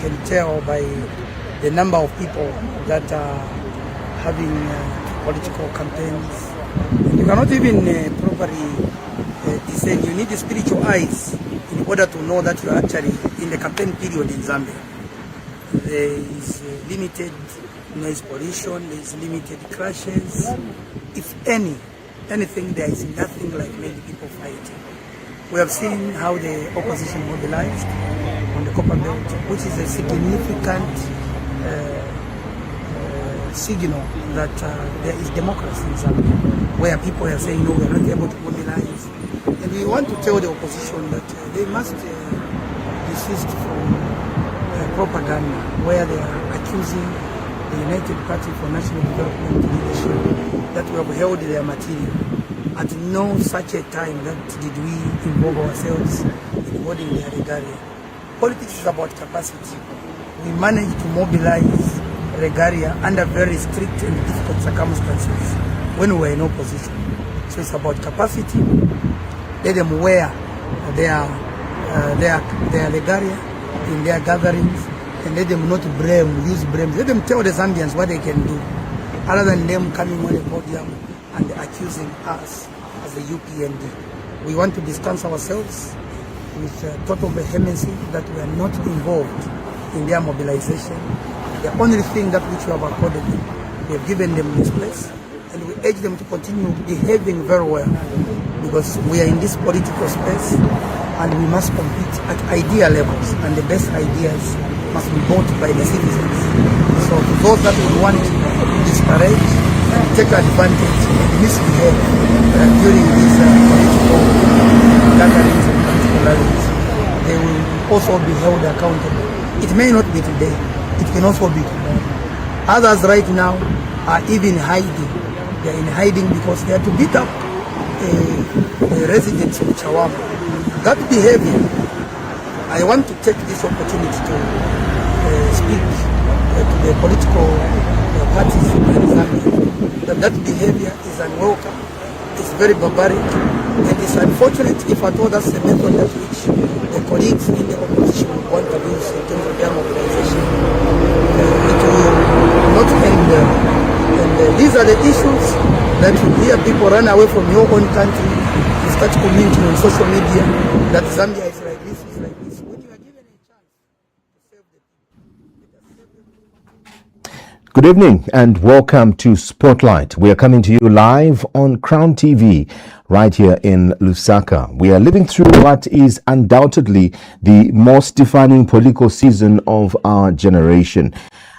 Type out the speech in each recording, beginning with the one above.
can tell by the number of people that are having political campaigns. And you cannot even properly discern. You need spiritual eyes in order to know that you are actually in the campaign period in Zambia. There is limited noise pollution, there is limited crashes. If anything, there is nothing like many people fighting. We have seen how the opposition mobilized on the Copper Belt, which is a significant signal that there is democracy in Zambia, where people are saying, no, we are not able to mobilize. And we want to tell the opposition that they must desist from propaganda, where they are accusing the United Party for National Development Leadership that we have held their material. At no such a time that did we involve ourselves in holding their regalia. Politics is about capacity. We managed to mobilize regalia under very strict and difficult circumstances when we were in opposition. So it's about capacity. Let them wear their regalia in their gatherings, and let them not use blame. Let them tell the Zambians what they can do, other than them coming on the podium and accusing us as the UPND. We want to distance ourselves with total vehemency that we are not involved in their mobilization. The only thing that which we have accorded them, we have given them this place, and we urge them to continue behaving very well, because we are in this political space and we must compete at idea levels, and the best ideas must be bought by the citizens. So to those that would want to disparage, take advantage and misbehave during these political gatherings and political rallies, they will also be held accountable. It may not be today, it can also be tomorrow. Others right now are even hiding. They are in hiding because they are to beat up residents of Choma. That behavior, I want to take this opportunity to speak to the political parties in Zambia, that behavior is unwelcome, it's very barbaric, and it's unfortunate if at all that's the method that which the colleagues in the opposition want to use in terms of their mobilization. It will not end there. And these are the issues that you hear people run away from your own country, you start commenting on social media that Zambia is like this, is like this. When you are given a chance to save the people. Good evening and welcome to Spotlight. We are coming to you live on Crown TV right here in Lusaka. We are living through what is undoubtedly the most defining political season of our generation.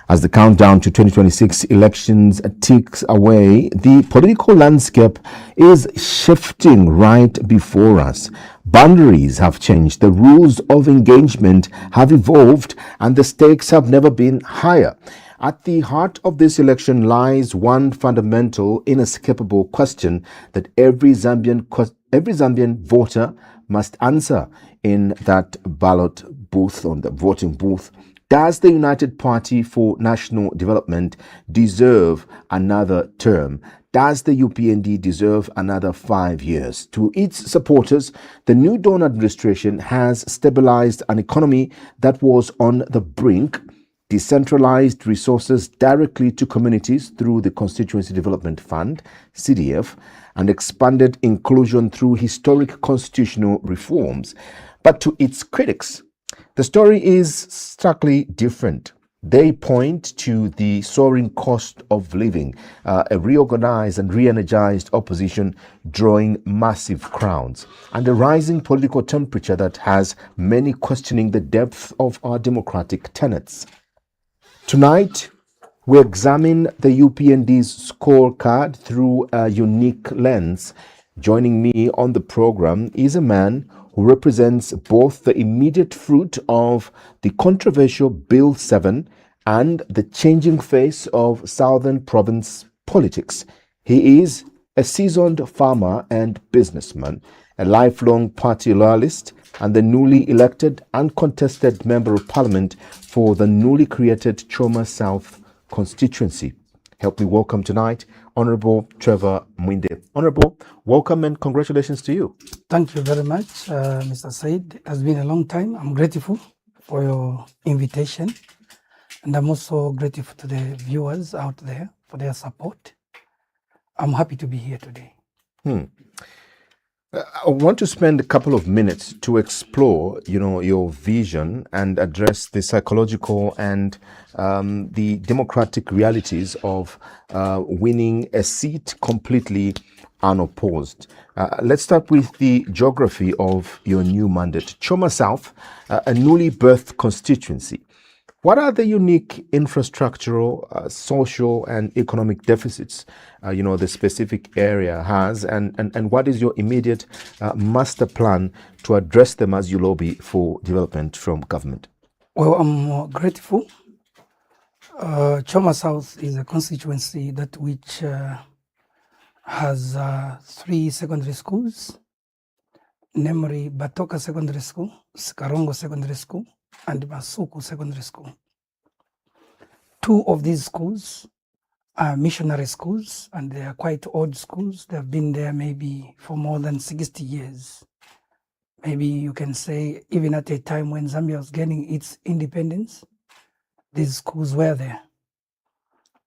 As the countdown to 2026 elections ticks away, the political landscape is shifting right before us. Boundaries have changed, the rules of engagement have evolved, and the stakes have never been higher. At the heart of this election lies one fundamental, inescapable question that every Zambian voter must answer in that ballot booth, on the voting booth. Does the United Party for National Development deserve another term? Does the UPND deserve another 5 years? To its supporters, the New Dawn administration has stabilized an economy that was on the brink, decentralized resources directly to communities through the Constituency Development Fund, CDF, and expanded inclusion through historic constitutional reforms. But to its critics, the story is starkly different. They point to the soaring cost of living, a reorganized and re-energized opposition drawing massive crowds, and a rising political temperature that has many questioning the depth of our democratic tenets. Tonight, we examine the UPND's scorecard through a unique lens. Joining me on the program is a man who represents both the immediate fruit of the controversial Bill 7 and the changing face of Southern Province politics. He is a seasoned farmer and businessman, a lifelong party loyalist, and the newly elected uncontested Member of Parliament for the newly created Choma South constituency. Help me welcome tonight Honorable Trevor Mwiinde. Honorable, welcome and congratulations to you. Thank you very much, Mr. Said. It has been a long time. I'm grateful for your invitation. And I'm also grateful to the viewers out there for their support. I'm happy to be here today. I want to spend a couple of minutes to explore, your vision and address the psychological and the democratic realities of winning a seat completely unopposed. Let's start with the geography of your new mandate. Choma South, a newly birthed constituency. What are the unique infrastructural, social, and economic deficits, the specific area has, and what is your immediate master plan to address them as you lobby for development from government? Well, I'm grateful. Choma South is a constituency that which has 3 secondary schools, namely Batoka Secondary School, Sikarongo Secondary School, and Masuku Secondary School. 2 of these schools are missionary schools, and they are quite old schools. They have been there maybe for more than 60 years. Maybe you can say even at a time when Zambia was gaining its independence, these schools were there.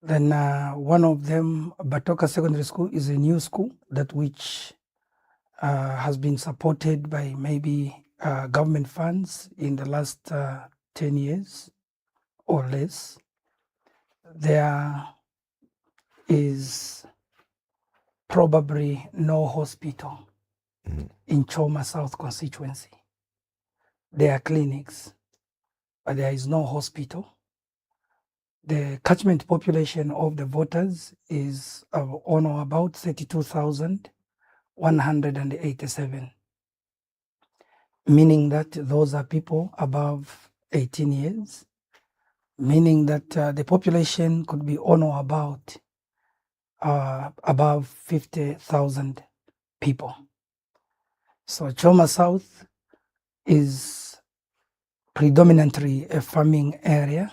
Then one of them, Batoka Secondary School, is a new school that which has been supported by maybe government funds in the last 10 years or less. There is probably no hospital in Choma South constituency. There are clinics, but there is no hospital. The catchment population of the voters is on or about 32,187, meaning that those are people above 18 years, meaning that the population could be on or about above 50,000 people. So Choma South is predominantly a farming area.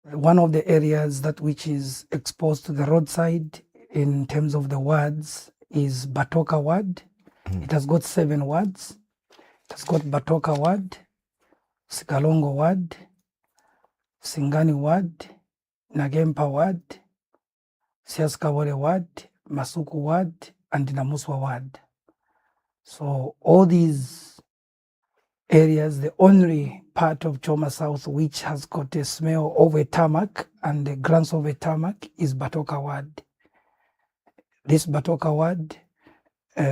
One of the areas that which is exposed to the roadside in terms of the wards is Batoka ward. It has got 7 wards. It has got Batoka ward, Sikalongo ward, Singani ward, Nagempa ward, Siaskawale ward, Masuku ward, and Namuswa ward. So all these areas, the only part of Choma South which has got a smell of a tarmac and the grants of a tarmac is Batoka ward. This Batoka ward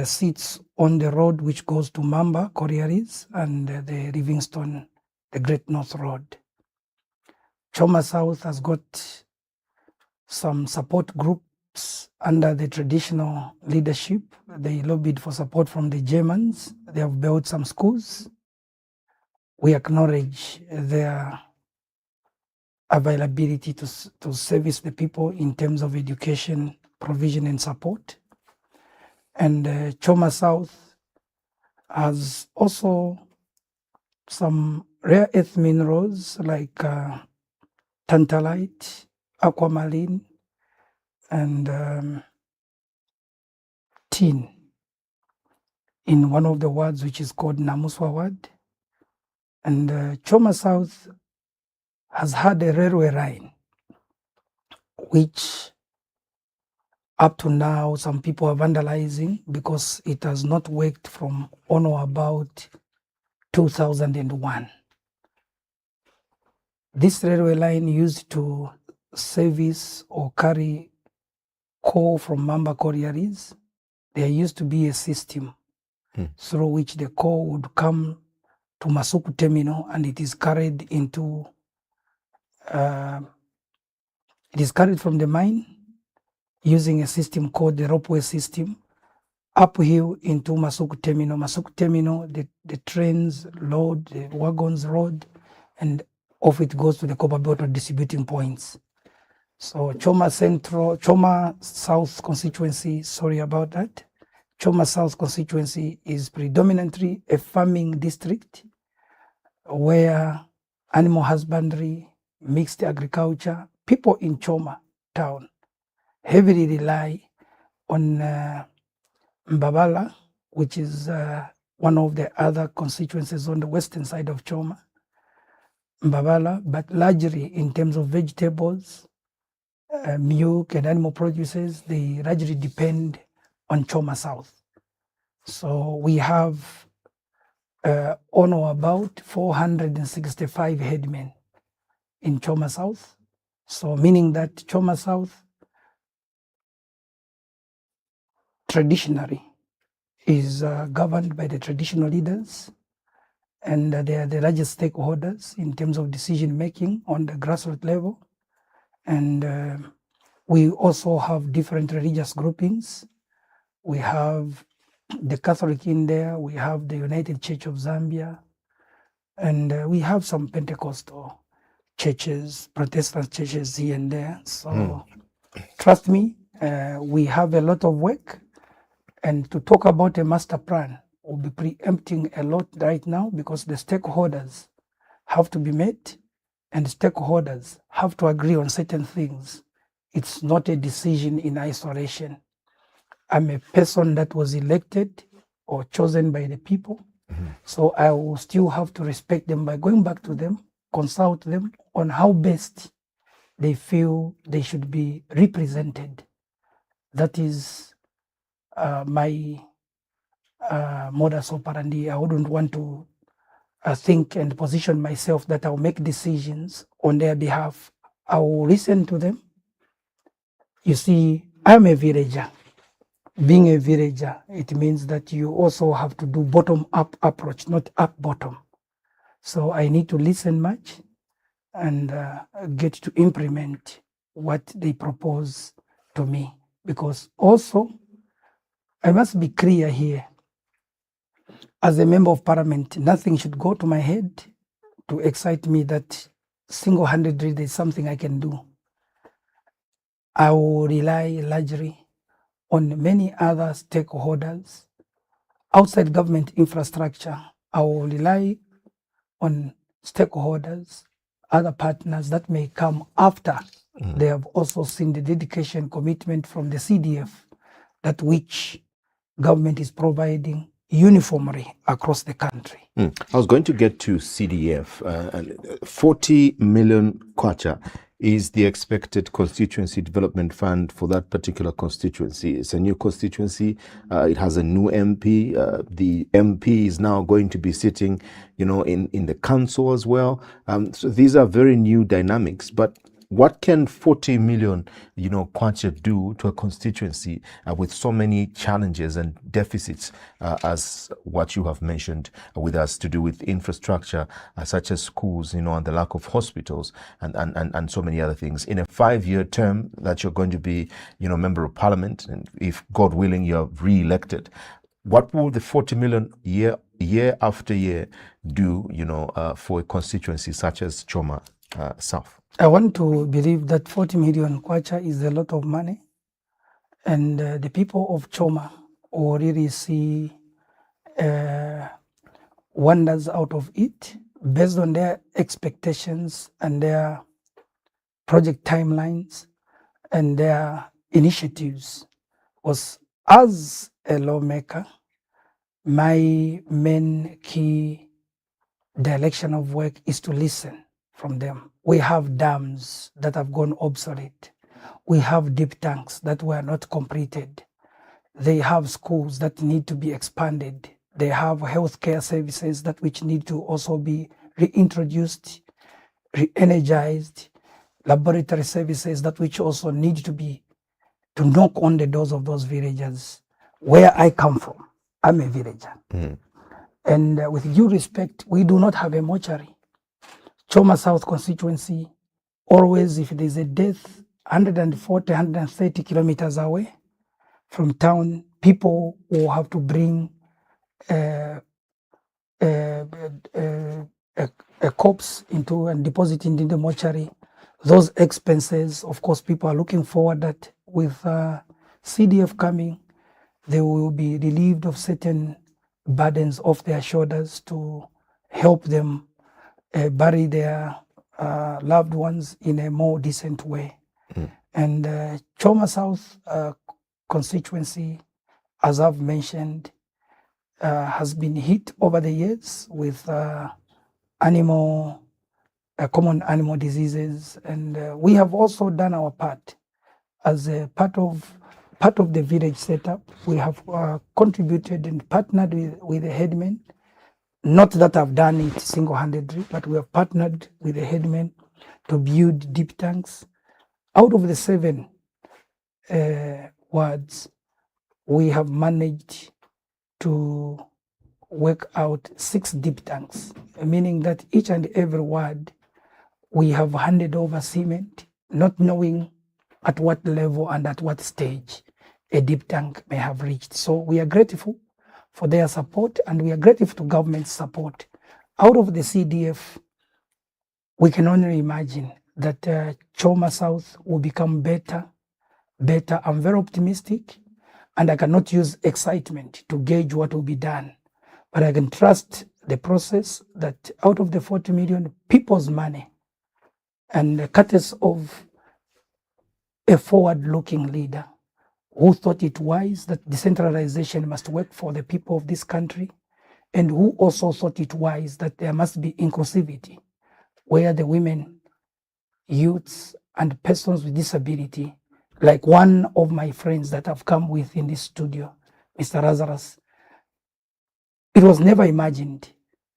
sits on the road which goes to Mamba, Collieries, and the Livingstone, the Great North Road. Choma South has got some support groups under the traditional leadership. They lobbied for support from the Germans. They have built some schools. We acknowledge their availability to service the people in terms of education, provision, and support. And Choma South has also some rare earth minerals like tantalite, aquamarine, and tin in one of the wards which is called Namuswa ward. And Choma South has had a railway line which up to now some people are vandalizing because it has not worked from on or about 2001. This railway line used to service or carry coal from Mamba Collieries. There used to be a system through which the coal would come to Masuku terminal, and it is carried into it is carried from the mine using a system called the ropeway system uphill into Masuku terminal. Masuku terminal, the trains load, the wagons load, and off it goes to the copper belt distributing points. So Choma South constituency, sorry about that. Choma South constituency is predominantly a farming district where animal husbandry, mixed agriculture, people in Choma town heavily rely on Mbabala, which is one of the other constituencies on the western side of Choma, Mbabala, but largely in terms of vegetables, milk and animal produces, they largely depend on Choma South. So we have on or about 465 headmen in Choma South. So meaning that Choma South traditionally is governed by the traditional leaders, and they are the largest stakeholders in terms of decision making on the grassroots level. And we also have different religious groupings. We have the Catholic in there, we have the United Church of Zambia, and we have some Pentecostal churches, Protestant churches here and there. So trust me, we have a lot of work. And to talk about a master plan, we'll be preempting a lot right now because the stakeholders have to be met and stakeholders have to agree on certain things. It's not a decision in isolation. I'm a person that was elected or chosen by the people. So I will still have to respect them by going back to them, consult them on how best they feel they should be represented. That is my modus operandi. I wouldn't want to think and position myself that I'll make decisions on their behalf. I will listen to them. You see, I'm a villager. Being a villager, it means that you also have to do bottom-up approach, not up-bottom. So I need to listen much and get to implement what they propose to me. Because also, I must be clear here. As a member of parliament, nothing should go to my head to excite me that single-handedly there's something I can do. I will rely largely on many other stakeholders outside government infrastructure. I will rely on stakeholders, other partners that may come after they have also seen the dedication, commitment from the CDF, that which government is providing uniformly across the country. I was going to get to CDF. 40 million kwacha is the expected constituency development fund for that particular constituency. It's a new constituency. It has a new MP. The MP is now going to be sitting, in the council as well. So these are very new dynamics. But what can 40 million, kwacha do to a constituency with so many challenges and deficits as what you have mentioned with us to do with infrastructure, such as schools, and the lack of hospitals and so many other things. In a 5-year term that you're going to be, member of parliament, and if God willing, you're re-elected, what will the 40 million year after year do, for a constituency such as Choma South? I want to believe that 40 million kwacha is a lot of money, and the people of Choma will really see wonders out of it based on their expectations and their project timelines and their initiatives. Because as a lawmaker, my main key direction of work is to listen from them. We have dams that have gone obsolete. We have deep tanks that were not completed. They have schools that need to be expanded. They have healthcare services that which need to also be reintroduced, re-energized, laboratory services that which also need to knock on the doors of those villagers. Where I come from, I'm a villager. And with due respect, we do not have a mortuary. Choma South constituency, always if there's a death, 140, 130 kilometers away from town, people will have to bring a corpse into and deposit into the mortuary. Those expenses, of course, people are looking forward that with CDF coming, they will be relieved of certain burdens off their shoulders to help them bury their loved ones in a more decent way. And Choma South constituency, as I've mentioned, has been hit over the years with common animal diseases, and we have also done our part as a part of the village setup. We have contributed and partnered with the headmen. Not that I've done it single-handedly, but we have partnered with the headmen to build deep tanks. Out of the 7 wards, we have managed to work out 6 deep tanks, meaning that each and every ward we have handed over cement, not knowing at what level and at what stage a deep tank may have reached. So we are grateful for their support, and we are grateful to government's support. Out of the CDF, we can only imagine that Choma South will become better. I'm very optimistic, and I cannot use excitement to gauge what will be done, but I can trust the process that out of the 40 million, people's money, and courtesy of a forward-looking leader who thought it wise that decentralization must work for the people of this country, and who also thought it wise that there must be inclusivity, where the women, youths, and persons with disability, like one of my friends that I've come with in this studio, Mr. Lazarus, it was never imagined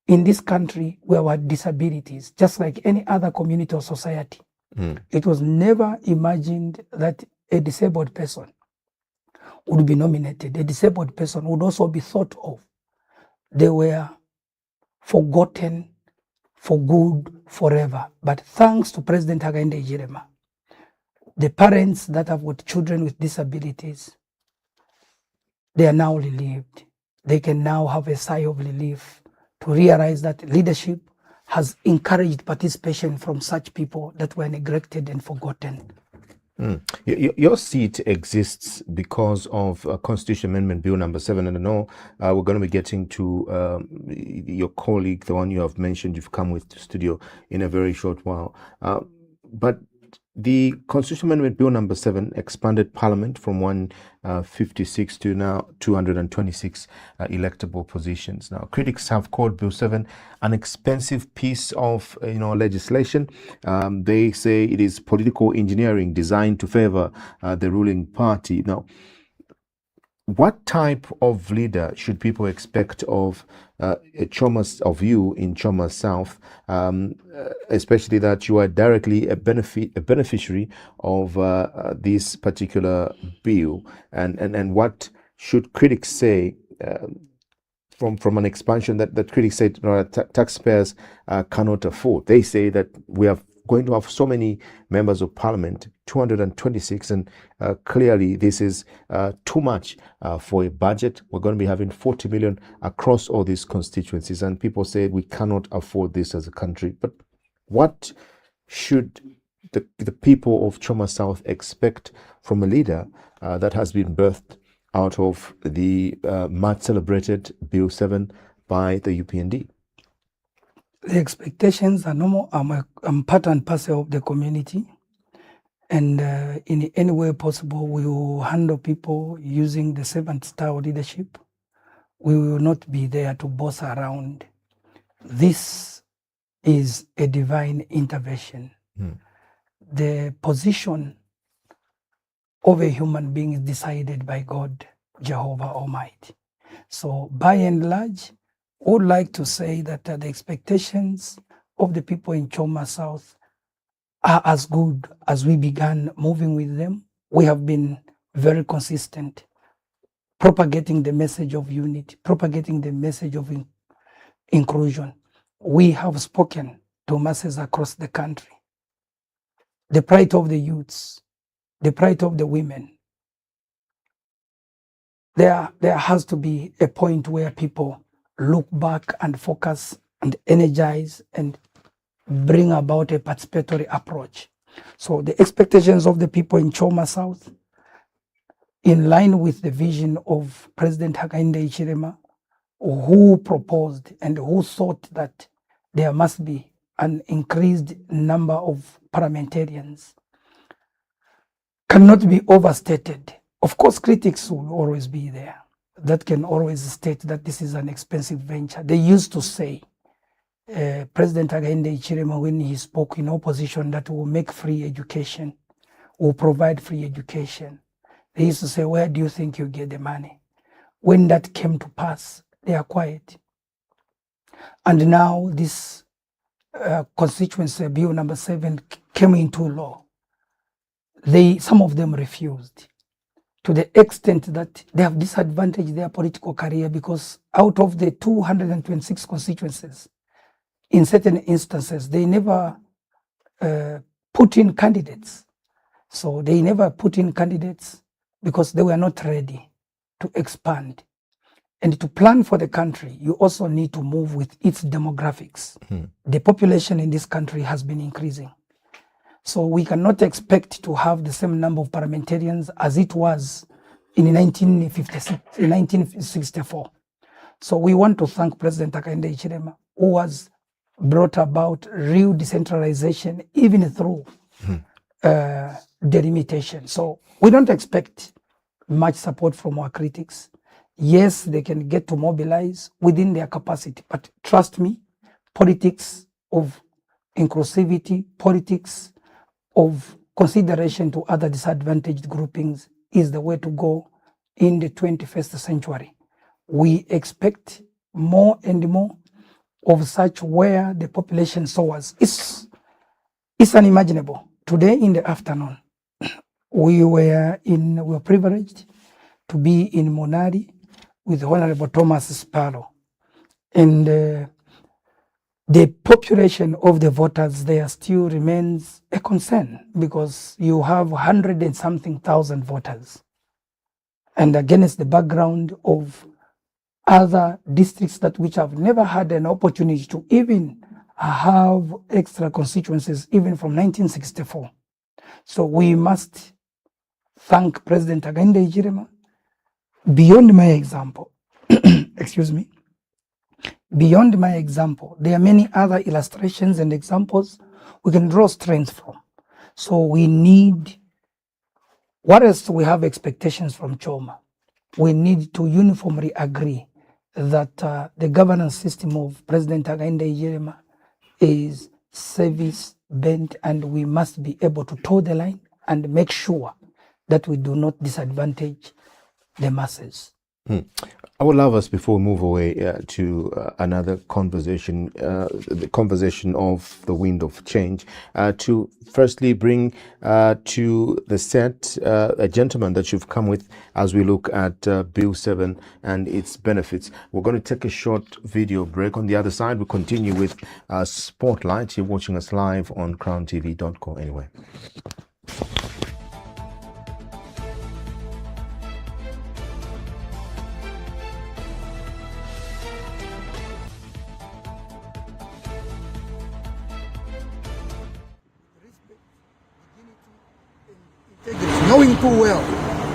in this country where we had disabilities, just like any other community or society. It was never imagined that a disabled person would be nominated. A disabled person would also be thought of. They were forgotten for good forever. But thanks to President Hakainde Hichilema, the parents that have got children with disabilities, they are now relieved. They can now have a sigh of relief to realize that leadership has encouraged participation from such people that were neglected and forgotten. Your seat exists because of Constitution Amendment Bill number 7, and I know we're going to be getting to your colleague, the one you have mentioned, you've come with the studio in a very short while. But the Constitution Amendment Bill number 7 expanded Parliament from 156 to now 226 electable positions. Now, critics have called Bill 7 an expensive piece of legislation. They say it is political engineering designed to favor the ruling party. Now, what type of leader should people expect of you in Choma South, especially that you are directly a beneficiary of this particular bill, and what should critics say from an expansion that critics say taxpayers cannot afford? They say that we are going to have so many members of parliament, 226, and clearly this is too much for a budget. We're going to be having 40 million across all these constituencies, and people say we cannot afford this as a country. But what should the people of Choma South expect from a leader that has been birthed out of the much celebrated Bill 7 by the UPND? The expectations are normal. I'm part and parcel of the community, and in any way possible, we will handle people using the servant-style leadership. We will not be there to boss around. This is a divine intervention. The position of a human being is decided by God, Jehovah Almighty. So by and large, I would like to say that the expectations of the people in Choma South are as good as we began moving with them. We have been very consistent, propagating the message of unity, propagating the message of inclusion. We have spoken to masses across the country. The pride of the youths, the pride of the women. There has to be a point where people look back and focus and energize and bring about a participatory approach. So the expectations of the people in Choma South, in line with the vision of President Hakainde Hichilema, who proposed and who thought that there must be an increased number of parliamentarians, cannot be overstated. Of course, critics will always be there. that can always state that this is an expensive venture. They used to say, President Hakainde Hichilema, when he spoke in opposition, that will make free education, will provide free education. They used to say, where do you think you get the money? When that came to pass, they are quiet. And now this constituency bill number 7 came into law. Some of them refused, to the extent that they have disadvantaged their political career, because out of the 226 constituencies, in certain instances, they never put in candidates. So they never put in candidates because they were not ready to expand. And to plan for the country, you also need to move with its demographics. The population in this country has been increasing. So we cannot expect to have the same number of parliamentarians as it was in 1964. So we want to thank President Hakainde Hichilema, who has brought about real decentralization even through delimitation. So we don't expect much support from our critics. Yes, they can get to mobilize within their capacity, but trust me, politics of inclusivity, politics of consideration to other disadvantaged groupings is the way to go in the 21st century. We expect more and more of such, where the population soars. It's unimaginable. Today in the afternoon, we were privileged to be in Monari with Honorable Thomas Sparrow. And the population of the voters there still remains a concern, because you have 100 and something thousand voters. And against the background of other districts which have never had an opportunity to even have extra constituencies, even from 1964. So we must thank President Hakainde Hichilema. Beyond my example, excuse me, beyond my example, there are many other illustrations and examples we can draw strength from. So we need, what else we have expectations from Choma? We need to uniformly agree that the governance system of President Hakainde Hichilema is service-bent, and we must be able to toe the line and make sure that we do not disadvantage the masses. I would love us, before we move away to another conversation, the conversation of the wind of change, to firstly bring to the set a gentleman that you've come with as we look at Bill 7 and its benefits. We're going to take a short video break. On the other side, we continue with Spotlight. You're watching us live on CrownTV.co anyway. Knowing too well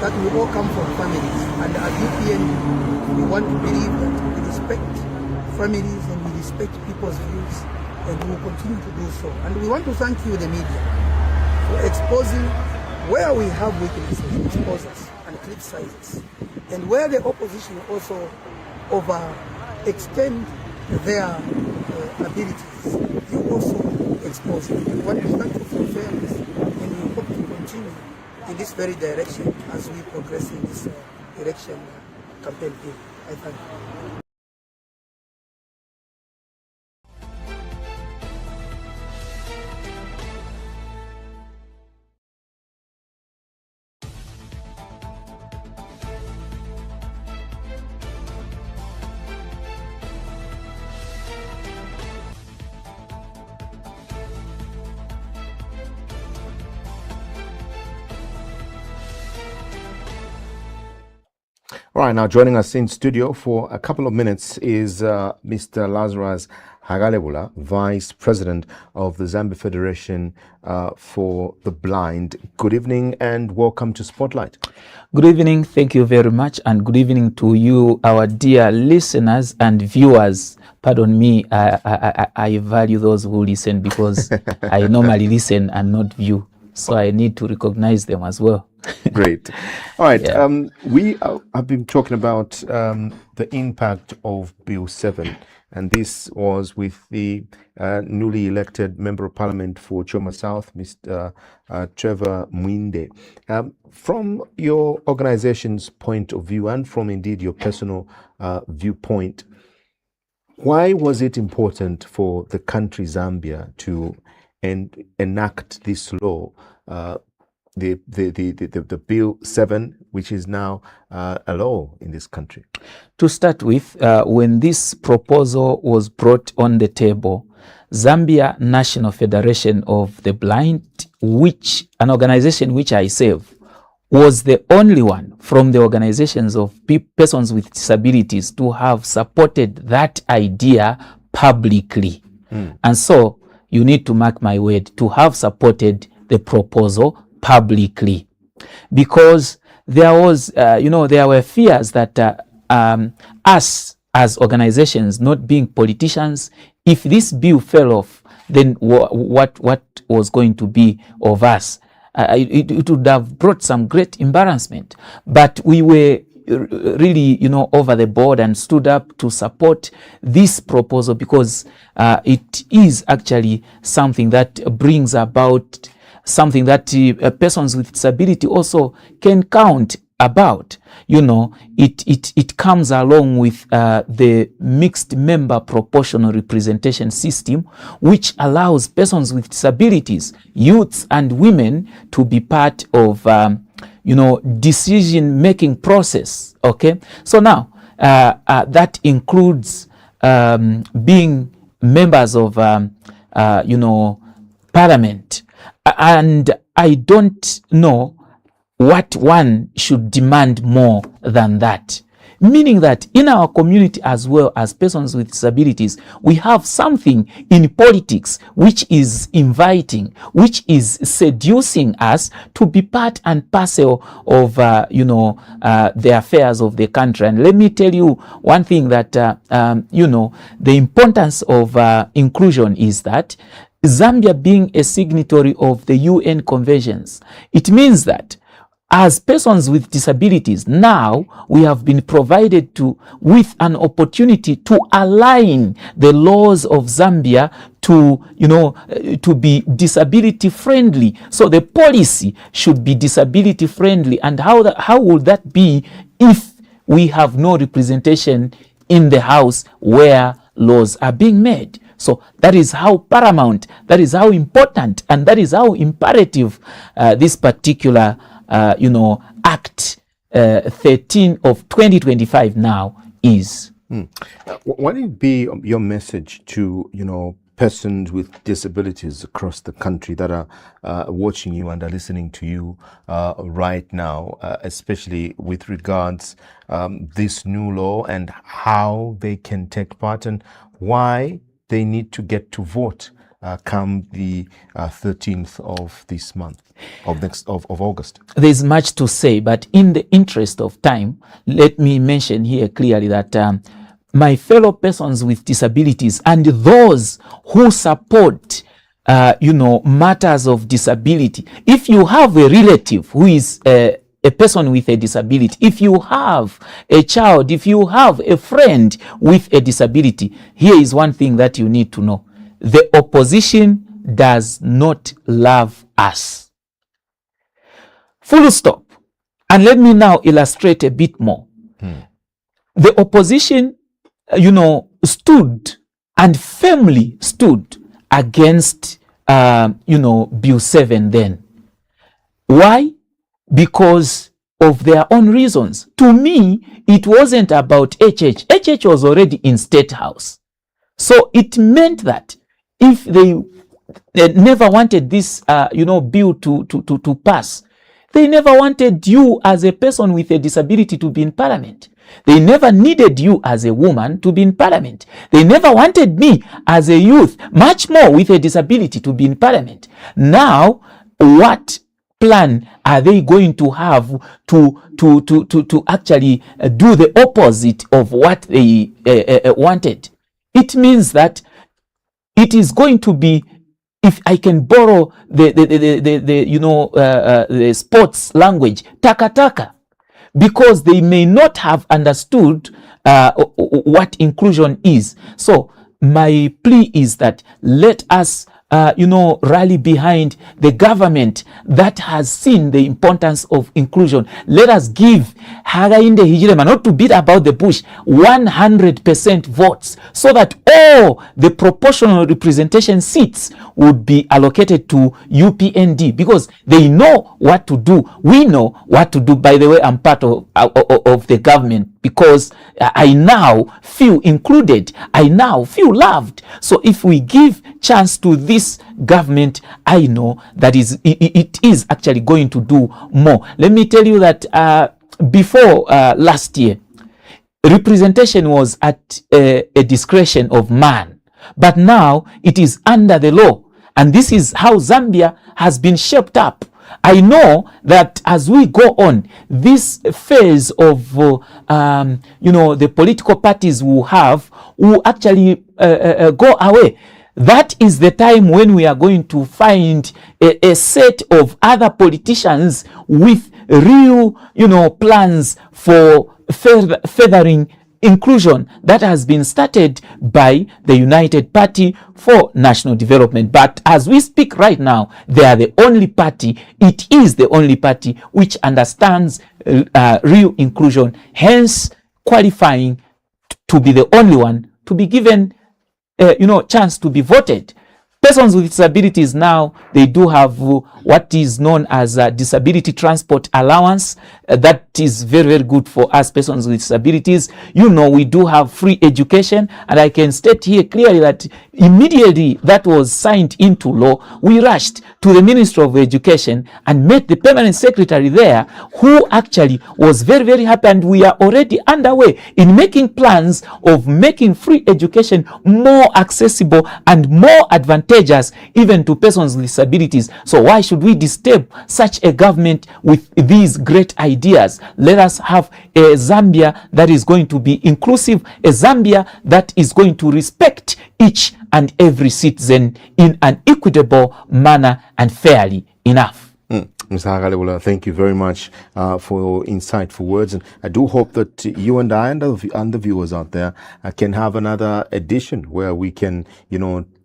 that we all come from families, and at UPND we want to believe that we respect families and we respect people's views, and we will continue to do so. And we want to thank you, the media, for exposing where we have weaknesses, expose us and criticize us, and where the opposition also overextend their abilities, you also expose them. We want to thank you for fairness, and we hope to continue in this very direction as we progress in this election campaign. I thank you. All right, now joining us in studio for a couple of minutes is Mr. Lazarus Hagalebula, Vice President of the Zambia Federation for the Blind. Good evening and welcome to Spotlight. Good evening, thank you very much, and good evening to you, our dear listeners and viewers. Pardon me, I value those who listen, because I normally listen and not view. So I need to recognize them as well. Great. All right. Yeah. We have been talking about the impact of Bill 7, and this was with the newly elected Member of Parliament for Choma South, Mr. Trevor Mwiinde. From your organization's point of view, and from indeed your personal viewpoint, why was it important for the country Zambia to enact this law, the Bill 7, which is now a law in this country? To start with, when this proposal was brought on the table, Zambia National Federation of the Blind, which an organization which I serve, was the only one from the organizations of persons with disabilities to have supported that idea publicly. And so you need to mark my word, to have supported the proposal publicly, because there was, there were fears that us as organizations, not being politicians, if this bill fell off, then what was going to be of us? It would have brought some great embarrassment. But we were really, over the board and stood up to support this proposal, because it is actually something that brings about something that persons with disability also can count about. It comes along with the mixed member proportional representation system, which allows persons with disabilities, youths and women, to be part of decision-making process. Okay, so now that includes being members of parliament, and I don't know what one should demand more than that. Meaning that in our community, as well as persons with disabilities, we have something in politics which is inviting, which is seducing us to be part and parcel of, the affairs of the country. And let me tell you one thing that, the importance of inclusion is that Zambia being a signatory of the UN conventions, it means that as persons with disabilities, now we have been provided with an opportunity to align the laws of Zambia to be disability friendly. So the policy should be disability friendly. And how would that be if we have no representation in the house where laws are being made? So that is how paramount, that is how important, and that is how imperative this particular Act 13 of 2025 now is. What would be your message to, persons with disabilities across the country that are watching you and are listening to you right now, especially with regards this new law and how they can take part and why they need to get to vote come the 13th of this month, of August? There's much to say, but in the interest of time, let me mention here clearly that my fellow persons with disabilities and those who support matters of disability, if you have a relative who is a person with a disability, if you have a child, if you have a friend with a disability, here is one thing that you need to know. The opposition does not love us. Full stop. And let me now illustrate a bit more. The opposition, stood and firmly stood against, Bill 7 then. Why? Because of their own reasons. To me, it wasn't about HH. HH was already in State House. So it meant that if they never wanted this, bill to pass, they never wanted you as a person with a disability to be in parliament. They never needed you as a woman to be in parliament. They never wanted me as a youth, much more with a disability, to be in parliament. Now, what plan are they going to have to actually do the opposite of what they wanted? It means that it is going to be if I can borrow the sports language, taka taka, because they may not have understood what inclusion is. So my plea is that let us rally behind the government that has seen the importance of inclusion. Let us give Hagainde Hijirema, not to beat about the bush, 100% votes, so that all the proportional representation seats would be allocated to UPND, because they know what to do. We know what to do. By the way, I'm part of the government, because I now feel included. I now feel loved. So if we give chance to this government, I know that it is actually going to do more. Let me tell you that before last year, representation was at a discretion of man, but now it is under the law, and this is how Zambia has been shaped up. I know that as we go on, this phase of the political parties will actually go away. That is the time when we are going to find a set of other politicians with real, plans for furthering inclusion that has been started by the United Party for National Development. But as we speak right now, they are the only party, it is the only party which understands real inclusion, hence qualifying to be the only one to be given chance to be voted. Persons with disabilities now, they do have what is known as a disability transport allowance. That is very, very good for us persons with disabilities. We do have free education, and I can state here clearly that immediately that was signed into law, we rushed to the Ministry of Education and met the permanent secretary there, who actually was very, very happy, and we are already underway in making plans of making free education more accessible and more advantageous even to persons with disabilities. So why should we disturb such a government with these great ideas? Let us have a Zambia that is going to be inclusive, a Zambia that is going to respect each and every citizen in an equitable manner and fairly enough. Mr. Hagalebula, thank you very much for your insightful words. And I do hope that you and I and the viewers out there can have another edition where we can,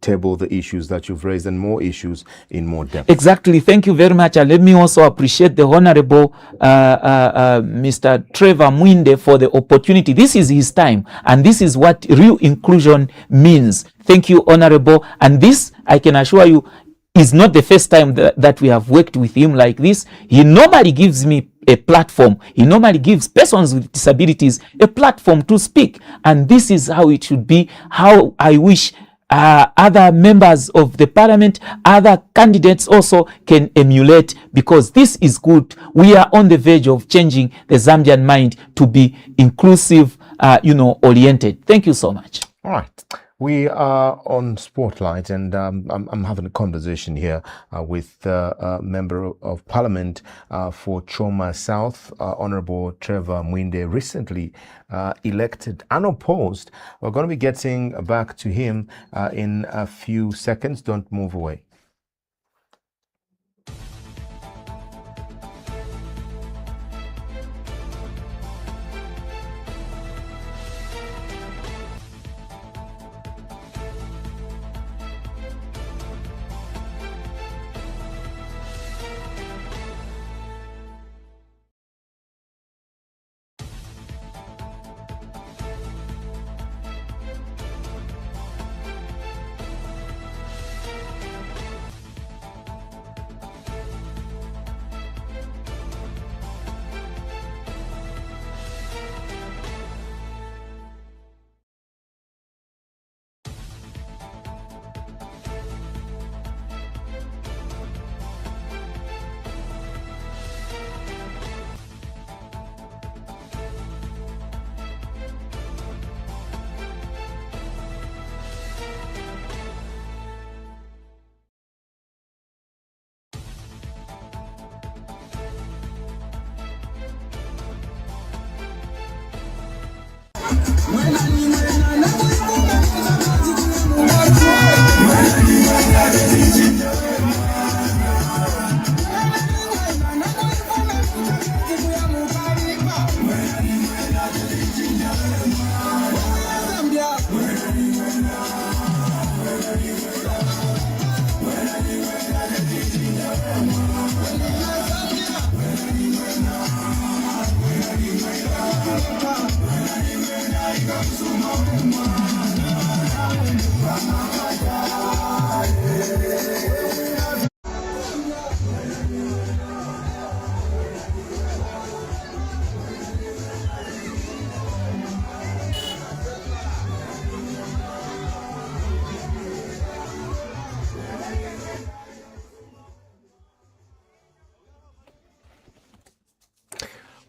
table the issues that you've raised and more issues in more depth. Exactly. Thank you very much. And let me also appreciate the Honorable Mr. Trevor Mwiinde for the opportunity. This is his time, and this is what real inclusion means. Thank you, Honorable. And this, I can assure you, is not the first time that we have worked with him like this. He normally gives me a platform. He normally gives persons with disabilities a platform to speak. And this is how it should be, how I wish other members of the parliament, other candidates also can emulate, because this is good. We are on the verge of changing the Zambian mind to be inclusive, oriented. Thank you so much. All right. We are on Spotlight, and I'm having a conversation here with a member of parliament for Choma South, Honorable Trevor Mwiinde, recently elected unopposed. We're going to be getting back to him in a few seconds. Don't move away.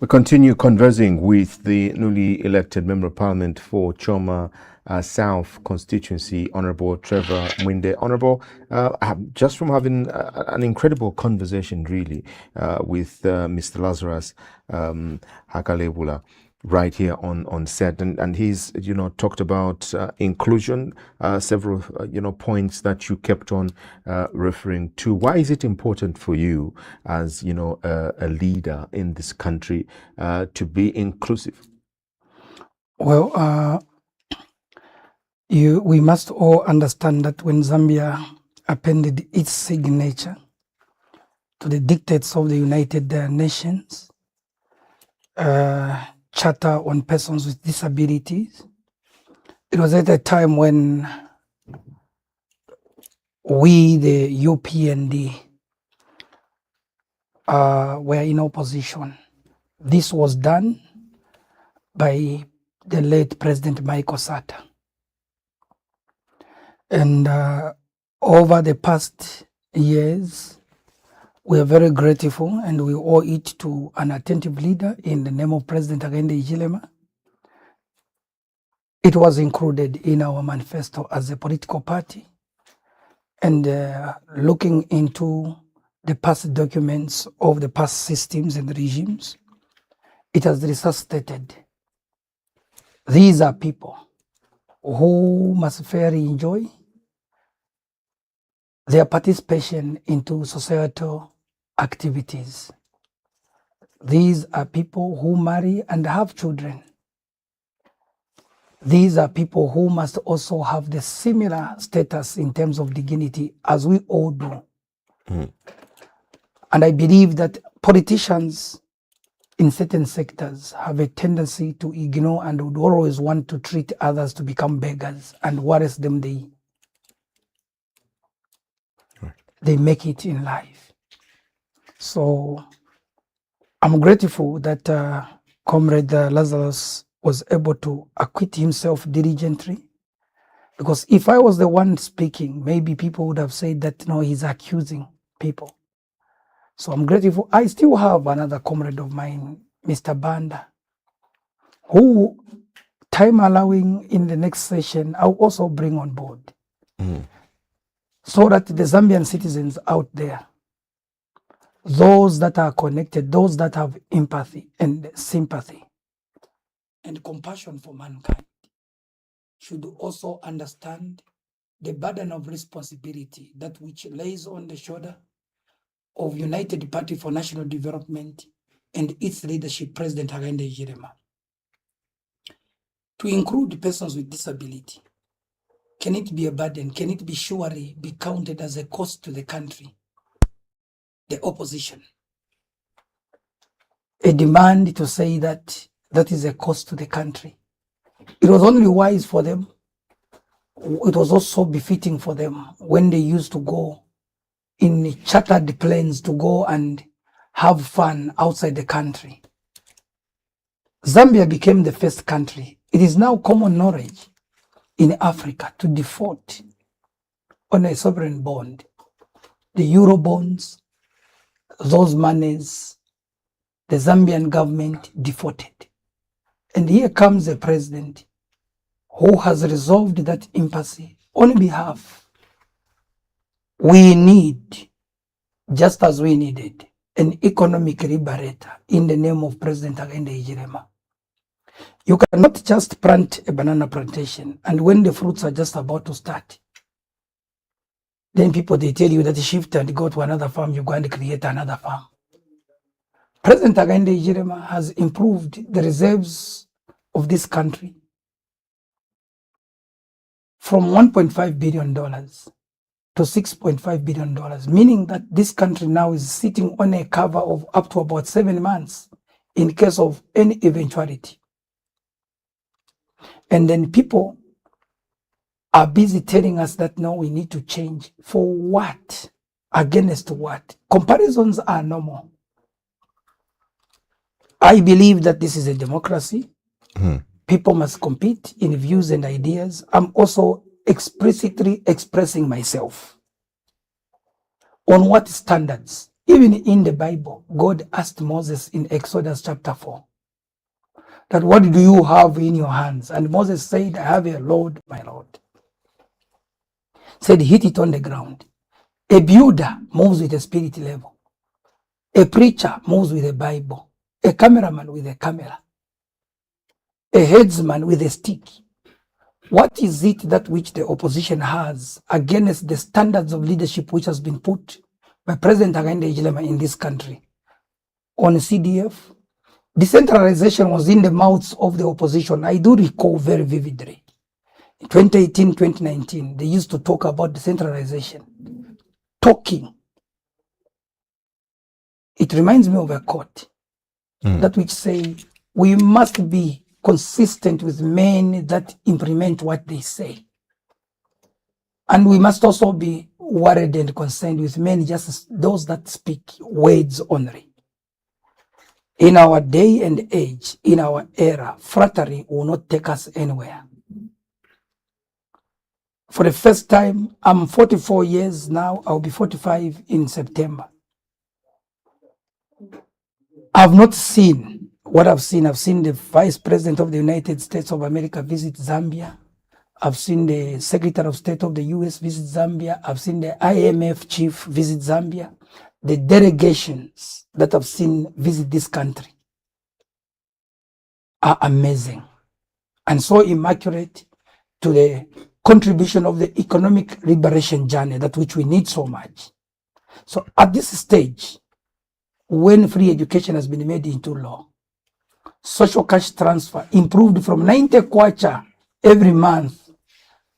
We continue conversing with the newly elected Member of Parliament for Choma South constituency, Honorable Trevor Mwiinde. Honorable, just from having an incredible conversation, really, with Mr. Lazarus Hakalebula right here on set, and he's talked about inclusion, several points that you kept on referring to. Why is it important for you as a leader in this country to be inclusive? Well, we must all understand that when Zambia appended its signature to the dictates of the United Nations Charter on Persons with Disabilities, it was at a time when we, the UPND, were in opposition. This was done by the late President Michael Sata. And over the past years, we are very grateful, and we owe it to an attentive leader in the name of President Hakainde Hichilema. It was included in our manifesto as a political party. And looking into the past documents of the past systems and regimes, it has resuscitated. These are people who must fairly enjoy their participation into societal activities. These are people who marry and have children. These are people who must also have the similar status in terms of dignity as we all do. Mm. And I believe that politicians in certain sectors have a tendency to ignore and would always want to treat others to become beggars, and worse them they make it in life. So I'm grateful that Comrade Lazarus was able to acquit himself diligently, because if I was the one speaking, maybe people would have said that no, he's accusing people. So I'm grateful. I still have another comrade of mine, Mr. Banda, who, time allowing, in the next session, I'll also bring on board. Mm. So that the Zambian citizens out there, those that are connected, those that have empathy and sympathy and compassion for mankind, should also understand the burden of responsibility that which lays on the shoulder of United Party for National Development and its leadership, President Hakainde Hichilema. To include persons with disability, can it be a burden? Can it be surely be counted as a cost to the country? The opposition, a demand to say that that is a cost to the country. It was only wise for them. It was also befitting for them when they used to go in chartered planes to go and have fun outside the country. Zambia became the first country. It is now common knowledge in Africa to default on a sovereign bond. The Euro bonds, those monies, the Zambian government defaulted. And here comes a president who has resolved that impasse on behalf. We need, just as we needed, an economic liberator in the name of President Hakainde Hichilema. You cannot just plant a banana plantation and when the fruits are just about to start, Then people, they tell you that you shift and go to another farm, you go and create another farm. President Hakainde Hichilema has improved the reserves of this country from $1.5 billion to $6.5 billion, meaning that this country now is sitting on a cover of up to about 7 months in case of any eventuality. And then people are busy telling us that no, we need to change. For what? Against what? Comparisons are normal. I believe that this is a democracy. People must compete in views and ideas. I'm also explicitly expressing myself. On what standards? Even in the Bible, God asked Moses in Exodus chapter 4, that what do you have in your hands? And Moses said, I have a Lord, my Lord. Said, hit it on the ground. A builder moves with a spirit level. A preacher moves with a Bible. A cameraman with a camera. A headsman with a stick. What is it that which the opposition has against the standards of leadership which has been put by President Hakainde Hichilema in this country? On CDF, decentralization was in the mouths of the opposition. I do recall very vividly. In 2018, 2019, they used to talk about decentralization. Talking. It reminds me of a quote that which say, we must be consistent with men that implement what they say. And we must also be worried and concerned with men, just those that speak words only. In our day and age, in our era, flattery will not take us anywhere. For the first time, I'm 44 years now, I'll be 45 in September. I've not seen what I've seen. I've seen the Vice President of the United States of America visit Zambia. I've seen the Secretary of State of the US visit Zambia. I've seen the IMF chief visit Zambia. The delegations that I've seen visit this country are amazing and so immaculate to the contribution of the economic liberation journey, that which we need so much. So at this stage, when free education has been made into law, social cash transfer improved from 90 kwacha every month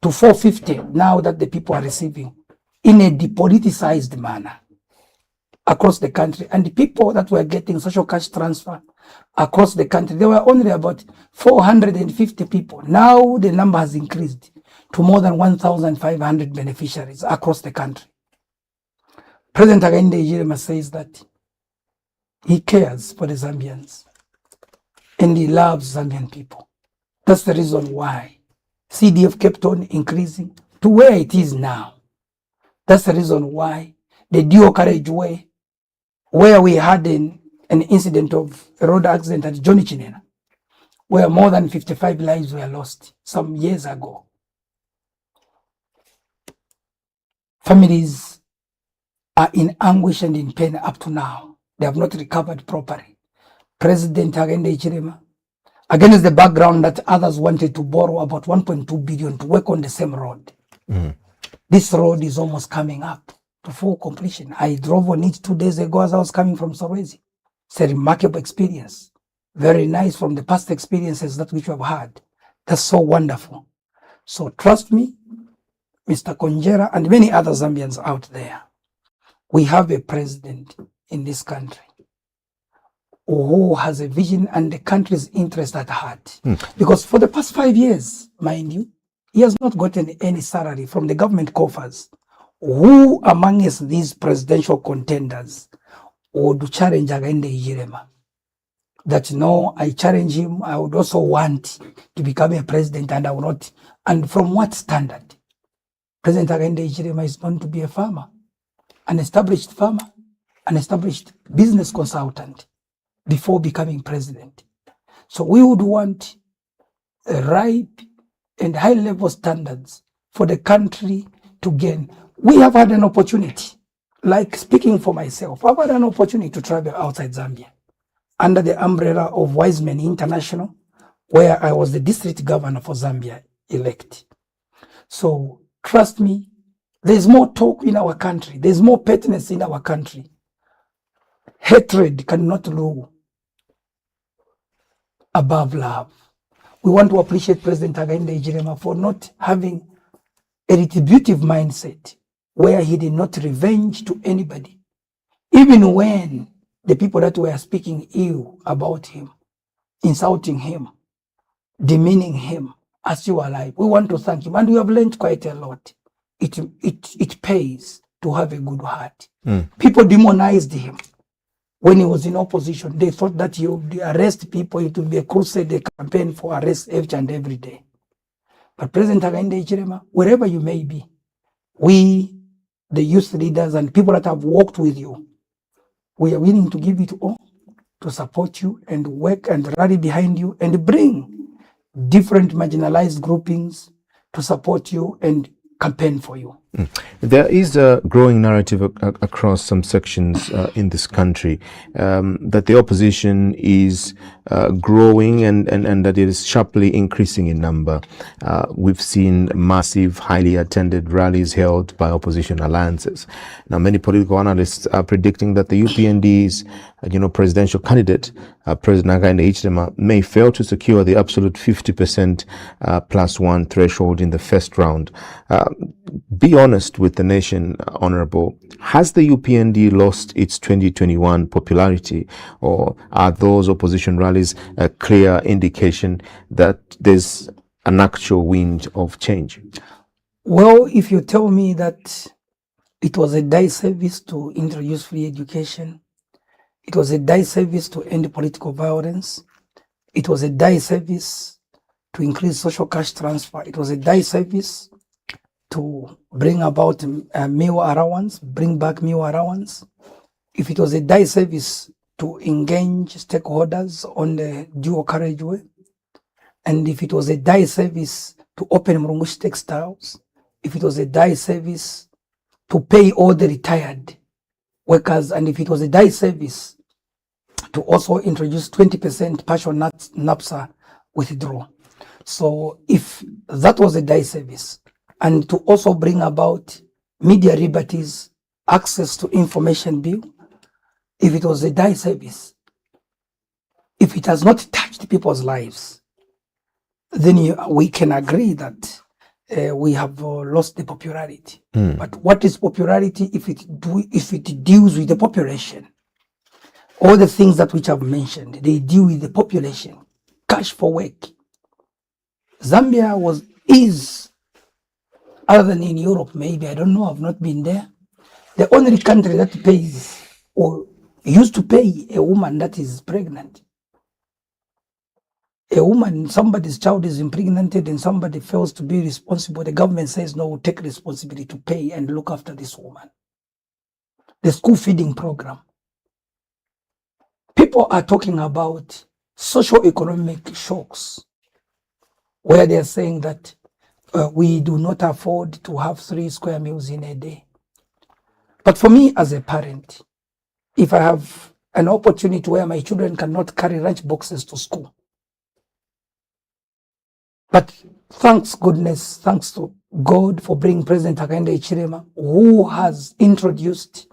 to 450 now that the people are receiving in a depoliticized manner across the country. And the people that were getting social cash transfer across the country, there were only about 450 people. Now the number has increased to more than 1,500 beneficiaries across the country. President Hakainde Hichilema says that he cares for the Zambians and he loves Zambian people. That's the reason why CDF kept on increasing to where it is now. That's the reason why the dual carriageway, where we had an incident of a road accident at Johnny Chinena, where more than 55 lives were lost some years ago. Families are in anguish and in pain up to now. They have not recovered properly. President Hakainde Hichilema, against the background that others wanted to borrow about 1.2 billion to work on the same road. This road is almost coming up to full completion. I drove on it 2 days ago as I was coming from Sorwezi. It's a remarkable experience. Very nice from the past experiences that which we have had. That's so wonderful. So trust me, Mr. Nkhonjera and many other Zambians out there, we have a president in this country who has a vision and the country's interest at heart. Because for the past 5 years, mind you, he has not gotten any salary from the government coffers. Who amongst these presidential contenders would challenge Hakainde Hichilema? That no, I challenge him, I would also want to become a president and I will not. And from what standard? President Hakainde Hichilema is known to be a farmer, an established farmer, an established business consultant before becoming president. So we would want a ripe and high-level standards for the country to gain. We have had an opportunity, like speaking for myself, I've had an opportunity to travel outside Zambia under the umbrella of Wise Men International, where I was the district governor for Zambia elect. So trust me, There's more talk in our country. There's more pettiness in our country. Hatred cannot rule above love. We want to appreciate President Hakainde Hichilema for not having a retributive mindset where he did not revenge to anybody. Even when the people that were speaking ill about him, insulting him, demeaning him as you are alive, we want to thank him. And we have learned quite a lot. It pays to have a good heart. People demonized him when he was in opposition. They thought that he would arrest people. It would be a crusade, a campaign for arrest each and every day. But President Hakainde Hichilema, wherever you may be, we, the youth leaders and people that have worked with you, we are willing to give it all to support you and work and rally behind you and bring different marginalized groupings to support you and campaign for you. There is a growing narrative across some sections in this country that the opposition is growing and that it is sharply increasing in number. We've seen massive, highly attended rallies held by opposition alliances. Now, many political analysts are predicting that the UPND's presidential candidate, President Hakainde Hichilema, may fail to secure the absolute 50% +1 threshold in the first round. Be honest with the nation, Honorable. Has the UPND lost its 2021 popularity, or are those opposition rallies a clear indication that there's an actual wind of change? Well, if you tell me that it was a disservice to introduce free education, it was a disservice to end political violence, it was a disservice to increase social cash transfer, it was a disservice to bring about meal allowance, bring back meal allowance, if it was a disservice to engage stakeholders on the dual carriageway, and if it was a disservice to open Murungushi textiles, if it was a disservice to pay all the retired workers, and if it was a disservice to also introduce 20% partial NAPSA withdrawal. So if that was a disservice, and to also bring about media liberties, access to information bill, if it was a disservice, if it has not touched people's lives, then we can agree that we have lost the popularity. But what is popularity if it deals with the population? All the things that which I've mentioned, they deal with the population. Cash for work. Zambia is, other than in Europe, maybe, I don't know, I've not been there, the only country that pays or used to pay a woman that is pregnant. A woman, somebody's child is impregnated and somebody fails to be responsible. The government says, no, we'll take responsibility to pay and look after this woman. The school feeding program. People are talking about socio-economic shocks where they're saying that we do not afford to have 3 square meals in a day. But for me as a parent, if I have an opportunity where my children cannot carry lunch boxes to school, but thanks to God for bringing President Hakainde Hichilema, who has introduced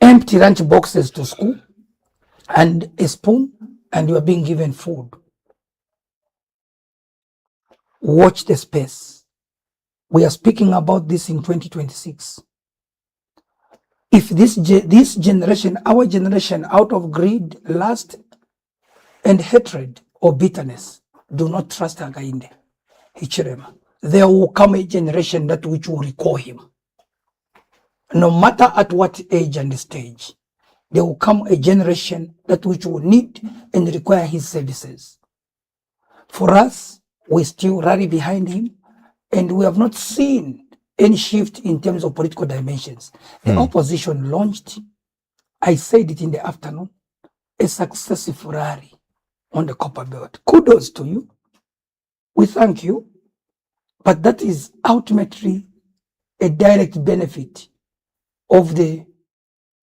empty lunch boxes to school and a spoon, and you are being given food. Watch the space. We are speaking about this in 2026. If this generation, our generation, out of greed, lust, and hatred or bitterness, do not trust Hakainde Hichilema, there will come a generation that which will recall him. No matter at what age and stage, there will come a generation that which will need and require his services. For us, we still rally behind him, and we have not seen any shift in terms of political dimensions. The opposition launched, I said it in the afternoon, a successful rally on the Copper Belt. Kudos to you. We thank you. But that is ultimately a direct benefit of the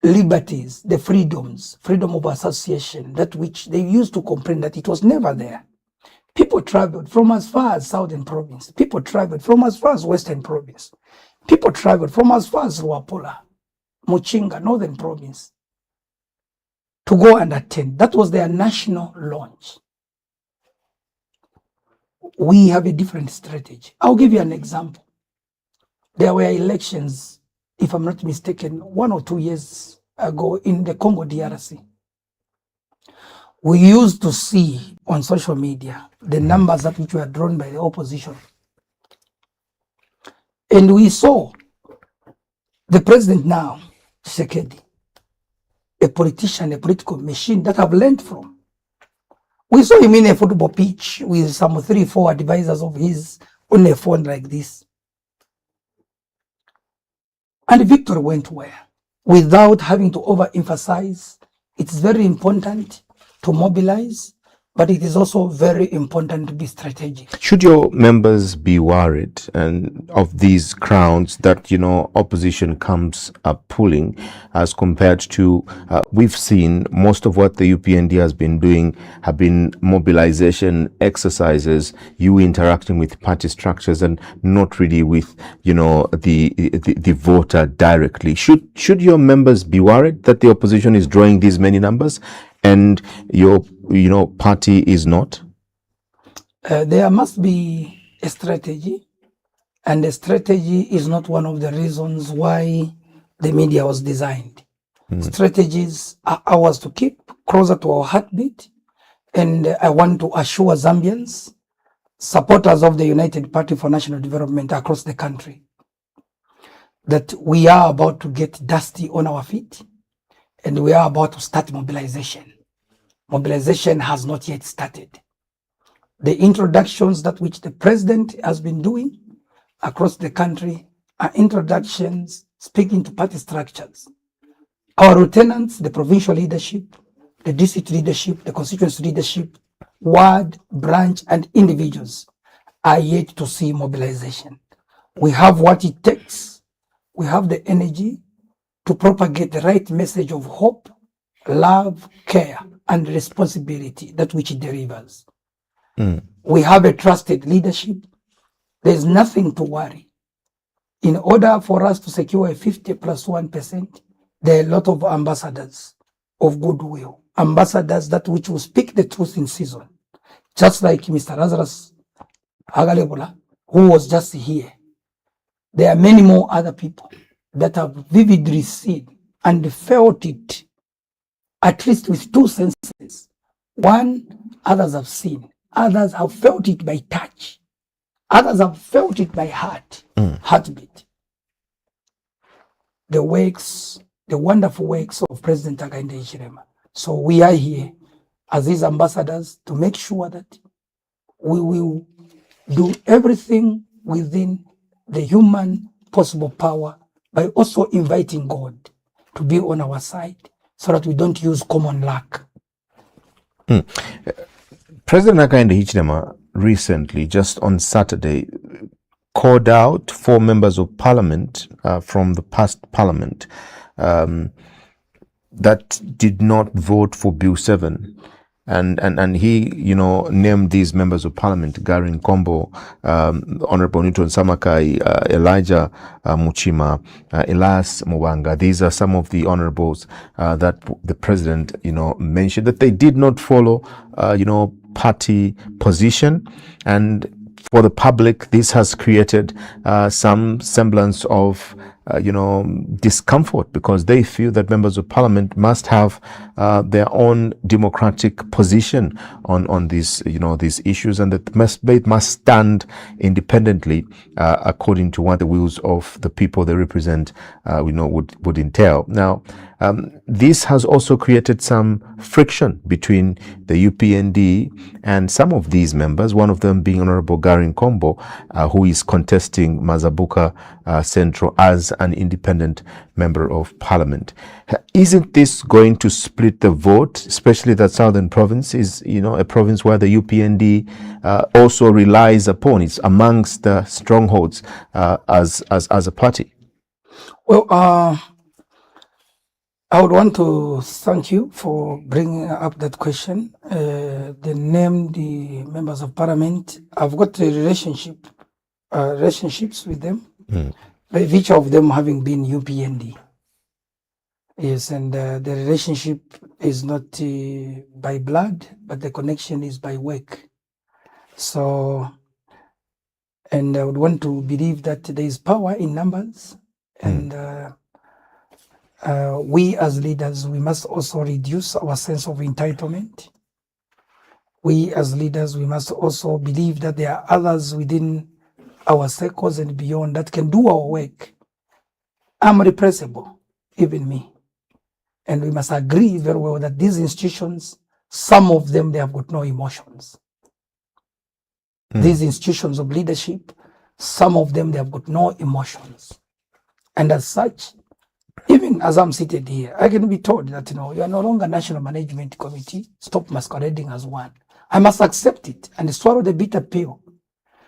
liberties, the freedoms, freedom of association, that which they used to complain that it was never there. People traveled from as far as Southern Province. People traveled from as far as Western Province. People traveled from as far as Ruapola, Muchinga, Northern Province, to go and attend. That was their national launch. We have a different strategy. I'll give you an example. There were elections, if I'm not mistaken, 1 or 2 years ago in the Congo DRC. We used to see on social media the numbers that which were drawn by the opposition. And we saw the president now, Tshisekedi, a politician, a political machine that I've learned from. We saw him in a football pitch with some 3-4 advisors of his on a phone like this. And victory went where? Without having to overemphasize, it's very important to mobilize, but it is also very important to be strategic. Should your members be worried and of these crowns that, opposition comes up pulling as compared to, we've seen most of what the UPND has been doing have been mobilization exercises, you interacting with party structures and not really with, the voter directly. Should your members be worried that the opposition is drawing these many numbers and your party is not? There must be a strategy, and the strategy is not one of the reasons why the media was designed. Strategies are ours to keep closer to our heartbeat, and I want to assure Zambians, supporters of the United Party for National Development across the country, that we are about to get dusty on our feet, and we are about to start mobilization. Mobilization has not yet started. The introductions that which the president has been doing across the country are introductions speaking to party structures. Our lieutenants, the provincial leadership, the district leadership, the constituency leadership, ward, branch, and individuals are yet to see mobilization. We have what it takes. We have the energy to propagate the right message of hope, love, care, and responsibility, that which it delivers. We have a trusted leadership. There's nothing to worry. In order for us to secure a 50+1%, there are a lot of ambassadors of goodwill, ambassadors that which will speak the truth in season, just like Mr. Lazarus Agalebola, who was just here. There are many more other people that have vividly seen and felt it, at least with 2 senses. One, others have seen. Others have felt it by touch. Others have felt it by heartbeat. The wonderful works of President Hakainde Hichilema. So we are here as his ambassadors to make sure that we will do everything within the human possible power by also inviting God to be on our side so that we don't use common luck. President Hakainde Hichilema recently, just on Saturday, called out 4 members of parliament from the past parliament that did not vote for Bill 7. And he, named these members of parliament: Gary Nkombo, Honorable Newton Samakai, Elijah Muchima, Elias Mwanga. These are some of the honorables that the president, mentioned that they did not follow, party position. And for the public, this has created some semblance of discomfort, because they feel that members of parliament must have their own democratic position on these, these issues, and that they must stand independently according to what the wills of the people they represent, would entail. Now, this has also created some friction between the UPND and some of these members, one of them being Honorable Gary Nkombo, who is contesting Mazabuka Central as an independent member of parliament. Isn't this going to split the vote, especially that Southern Province is, a province where the UPND also relies upon? It's amongst the strongholds as a party. Well, I would want to thank you for bringing up that question. The members of parliament, I've got a relationships with them. by virtue of them having been UPND. Yes, and the relationship is not by blood, but the connection is by work. So, and I would want to believe that there is power in numbers, and we as leaders, we must also reduce our sense of entitlement. We as leaders, we must also believe that there are others within our circles and beyond that can do our work. I'm repressible, even me. And we must agree very well that these institutions, some of them, they have got no emotions. These institutions of leadership, some of them, they have got no emotions. And as such, even as I'm seated here, I can be told that, you are no longer National Management Committee. Stop masquerading as one. I must accept it and swallow the bitter pill.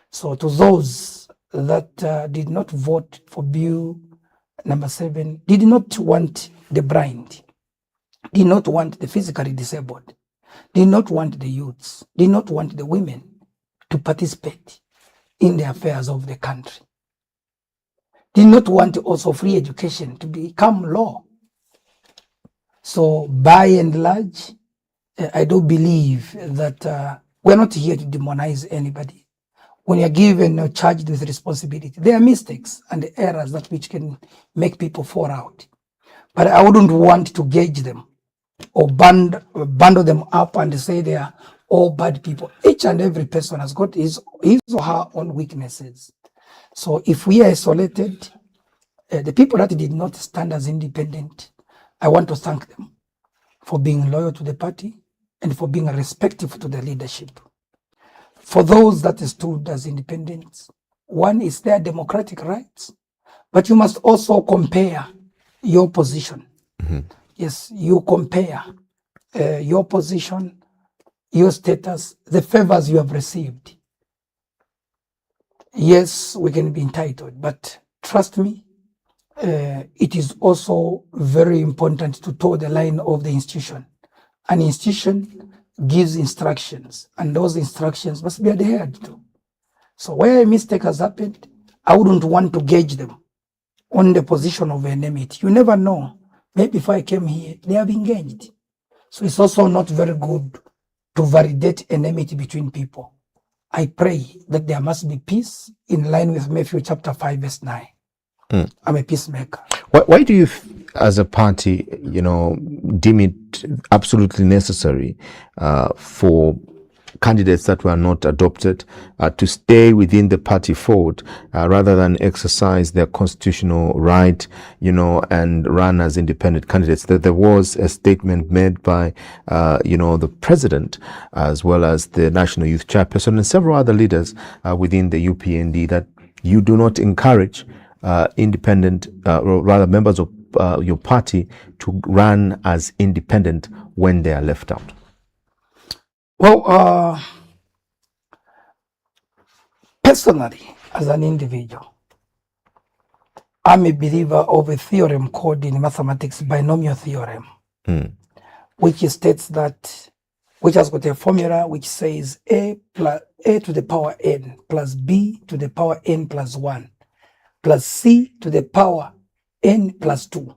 So to those that did not vote for Bill number 7, did not want the blind, did not want the physically disabled, did not want the youths, did not want the women to participate in the affairs of the country, did not want also free education to become law. So by and large, I do believe that we're not here to demonize anybody. When you're given or charged with responsibility, there are mistakes and errors that which can make people fall out. But I wouldn't want to gauge them or bundle them up and say they are all bad people. Each and every person has got his or her own weaknesses. So if we are isolated, the people that did not stand as independent, I want to thank them for being loyal to the party and for being respectful to the leadership. For those that stood as independents, one is their democratic rights, but you must also compare your position. Yes, you compare your position, your status, the favors you have received. Yes, we can be entitled, but trust me, it is also very important to toe the line of the institution. An institution gives instructions, and those instructions must be adhered to. So where a mistake has happened, I wouldn't want to gauge them on the position of enmity. You never know. Maybe if I came here, they have engaged. So it's also not very good to validate enmity between people. I pray that there must be peace in line with Matthew chapter 5 verse 9. I'm a peacemaker. Why do you, as a party, deem it absolutely necessary for candidates that were not adopted to stay within the party fold rather than exercise their constitutional right, and run as independent candidates? That there was a statement made by, the president, as well as the National Youth Chairperson and several other leaders within the UPND, that you do not encourage independent, or rather members of your party to run as independent when they are left out. Well, personally, as an individual, I'm a believer of a theorem called in mathematics binomial theorem, which states that, which has got a formula which says a to the power n plus b to the power n plus 1 plus c to the power n plus 2.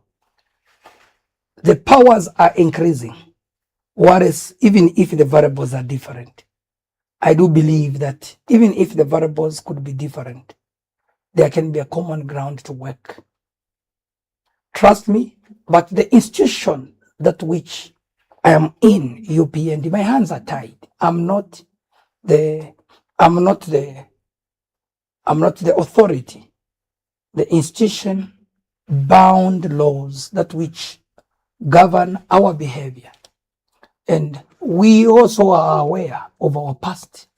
The powers are increasing, whereas even if the variables are different, I do believe that even if the variables could be different, there can be a common ground to work. Trust me, but the institution that which I am in, UPND, my hands are tied. I'm not the authority. The institution bound laws that which govern our behavior. And we also are aware of our past.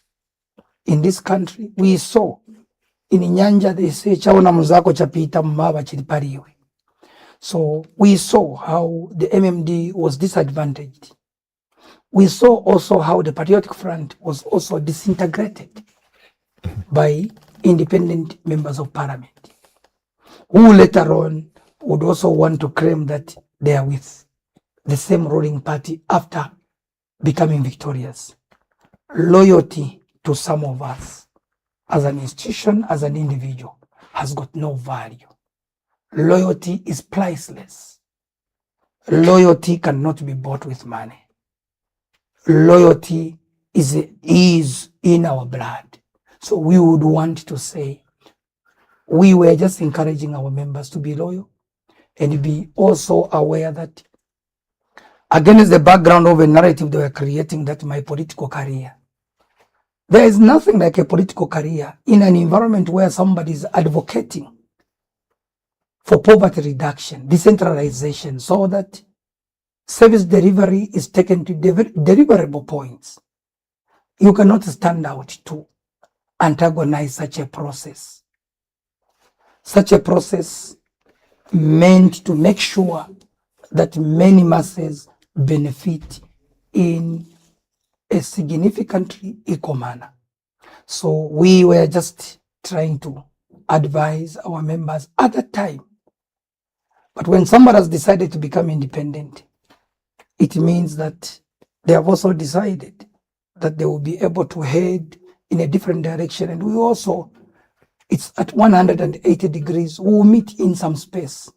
In this country, we saw in Nyanja, they say, chaona muzako chapita mmaba chilipariwe. So we saw how the MMD was disadvantaged. We saw also how the Patriotic Front was also disintegrated by independent members of parliament, who later on would also want to claim that they are with the same ruling party after becoming victorious. Loyalty to some of us as an institution, as an individual, has got no value. loyalty is priceless. Loyalty cannot be bought with money. Loyalty is in our blood. So we would want to say we were just encouraging our members to be loyal and be also aware that against the background of a narrative they were creating, that my political career, there is nothing like a political career in an environment where somebody is advocating for poverty reduction, decentralization, so that service delivery is taken to deliverable points. You cannot stand out to antagonize such a process. Such a process meant to make sure that many masses benefit in a significantly equal manner. So we were just trying to advise our members at that time. But when somebody has decided to become independent, it means that they have also decided that they will be able to head in a different direction. And we also, it's at 180 degrees, we will meet in some space.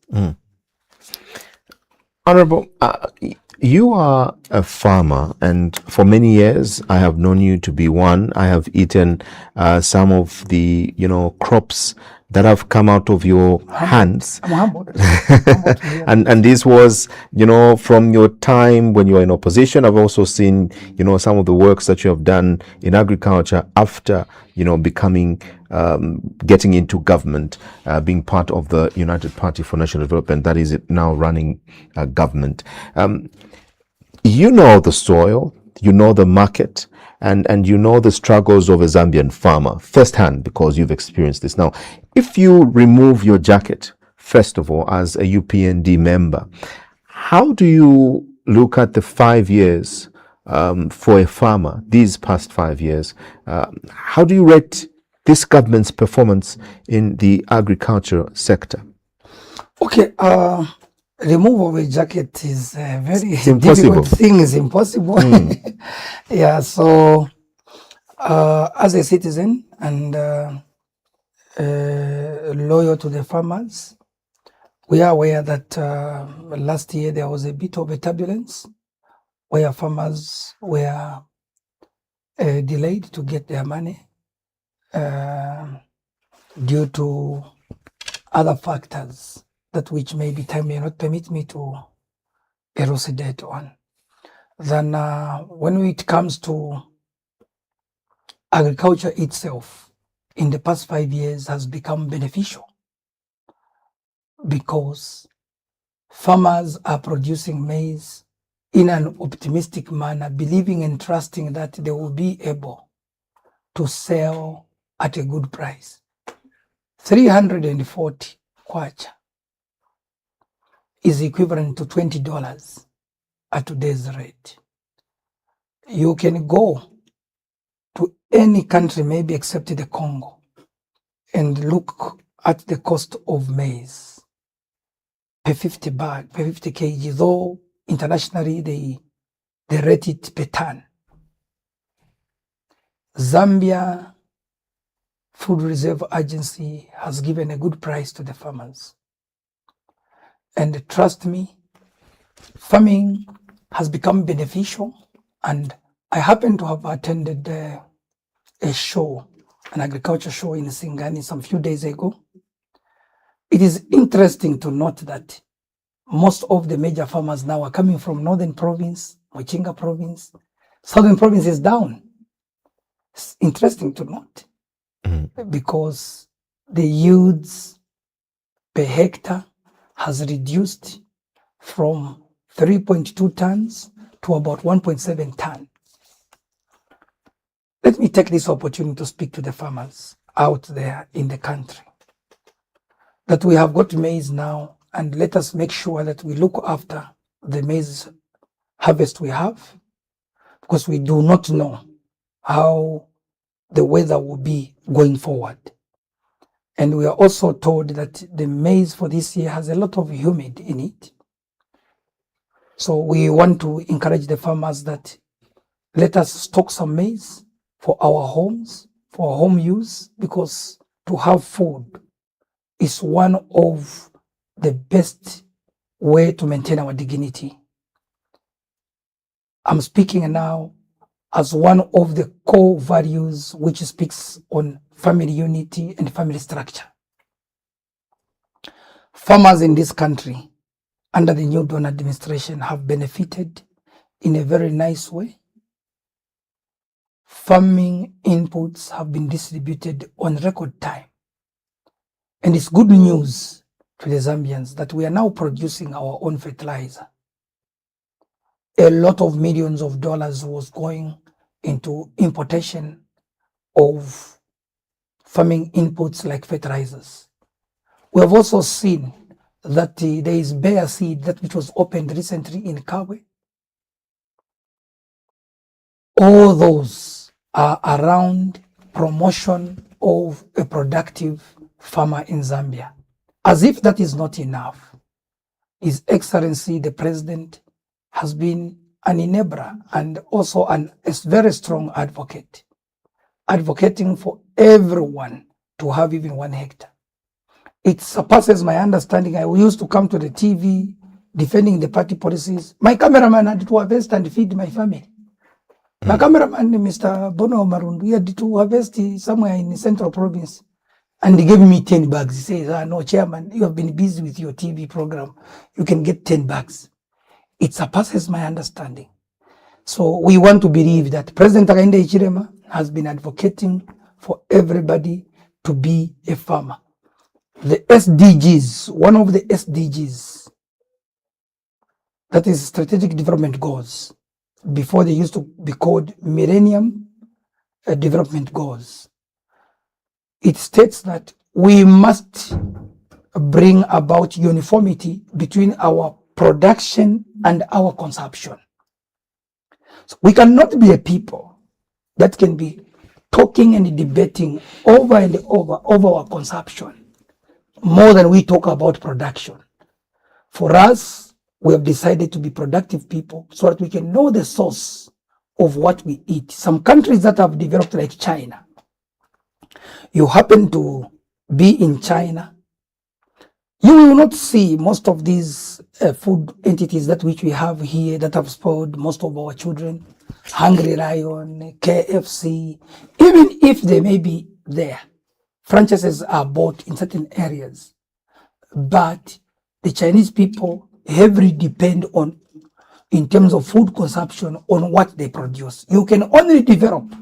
Honorable, you are a farmer, and for many years I have known you to be one. I have eaten some of the, crops that have come out of your hands. I'm humbled. And this was, from your time when you were in opposition. I've also seen, some of the works that you have done in agriculture after, becoming, getting into government, being part of the United Party for National Development, that is now running government. You know the soil, you know the market, and you know the struggles of a Zambian farmer firsthand because you've experienced this. Now, if you remove your jacket, first of all, as a UPND member, how do you look at the 5 years for a farmer, these past 5 years? How do you rate this government's performance in the agriculture sector? Okay, remove of a jacket is a very impossible. difficult thing. It's impossible. Yeah, so as a citizen and loyal to the farmers, we are aware that last year there was a bit of a turbulence where farmers were delayed to get their money due to other factors that which maybe time may not permit me to elucidate on. Then when it comes to agriculture itself, in the past 5 years has become beneficial because farmers are producing maize in an optimistic manner, believing and trusting that they will be able to sell at a good price. 340 kwacha is equivalent to $20 at today's rate. You can go to any country, maybe except the Congo, and look at the cost of maize per 50 kg, though internationally they rate it per ton. Zambia Food Reserve Agency has given a good price to the farmers. And trust me, farming has become beneficial. And I happen to have attended a show, an agriculture show in Singani some few days ago. It is interesting to note that most of the major farmers now are coming from Northern Province, Mochinga Province. Southern Province is down. It's interesting to note because the yields per hectare has reduced from 3.2 tons to about 1.7 tons. Let me take this opportunity to speak to the farmers out there in the country that we have got maize now, and let us make sure that we look after the maize harvest we have, because we do not know how the weather will be going forward. And we are also told that the maize for this year has a lot of humid in it. So we want to encourage the farmers that let us stock some maize for our homes, for our home use, because to have food is one of the best way to maintain our dignity. I'm speaking now as one of the core values which speaks on family unity and family structure. Farmers in this country under the new Dawn administration have benefited in a very nice way. Farming inputs have been distributed on record time. And it's good news to the Zambians that we are now producing our own fertilizer. A lot of millions of dollars was going into importation of farming inputs like fertilizers. We have also seen that there is bear seed that which was opened recently in Kabwe. All those are around promotion of a productive farmer in Zambia. As if that is not enough, His Excellency the President has been an enabler and also a very strong advocate, advocating for everyone to have even 1 hectare. It surpasses my understanding. I used to come to the TV defending the party policies. My cameraman had to harvest and feed my family. My cameraman, Mr. Bono Marundu, he had to harvest somewhere in the Central Province. And he gave me 10 bags. He says, no, Chairman, you have been busy with your TV program. You can get 10 bags. It surpasses my understanding. So we want to believe that President Hakainde Hichilema has been advocating for everybody to be a farmer. The SDGs, one of the SDGs, that is Strategic Development Goals, before they used to be called Millennium Development Goals. It states that we must bring about uniformity between our production and our consumption. So we cannot be a people that can be talking and debating over and over our consumption more than we talk about production. For us, we have decided to be productive people so that we can know the source of what we eat. Some countries that have developed like China, you happen to be in China, you will not see most of these food entities that which we have here that have spoiled most of our children. Hungry Lion, KFC, even if they may be there, franchises are bought in certain areas. But the Chinese people heavily depend on, in terms of food consumption, on what they produce. You can only develop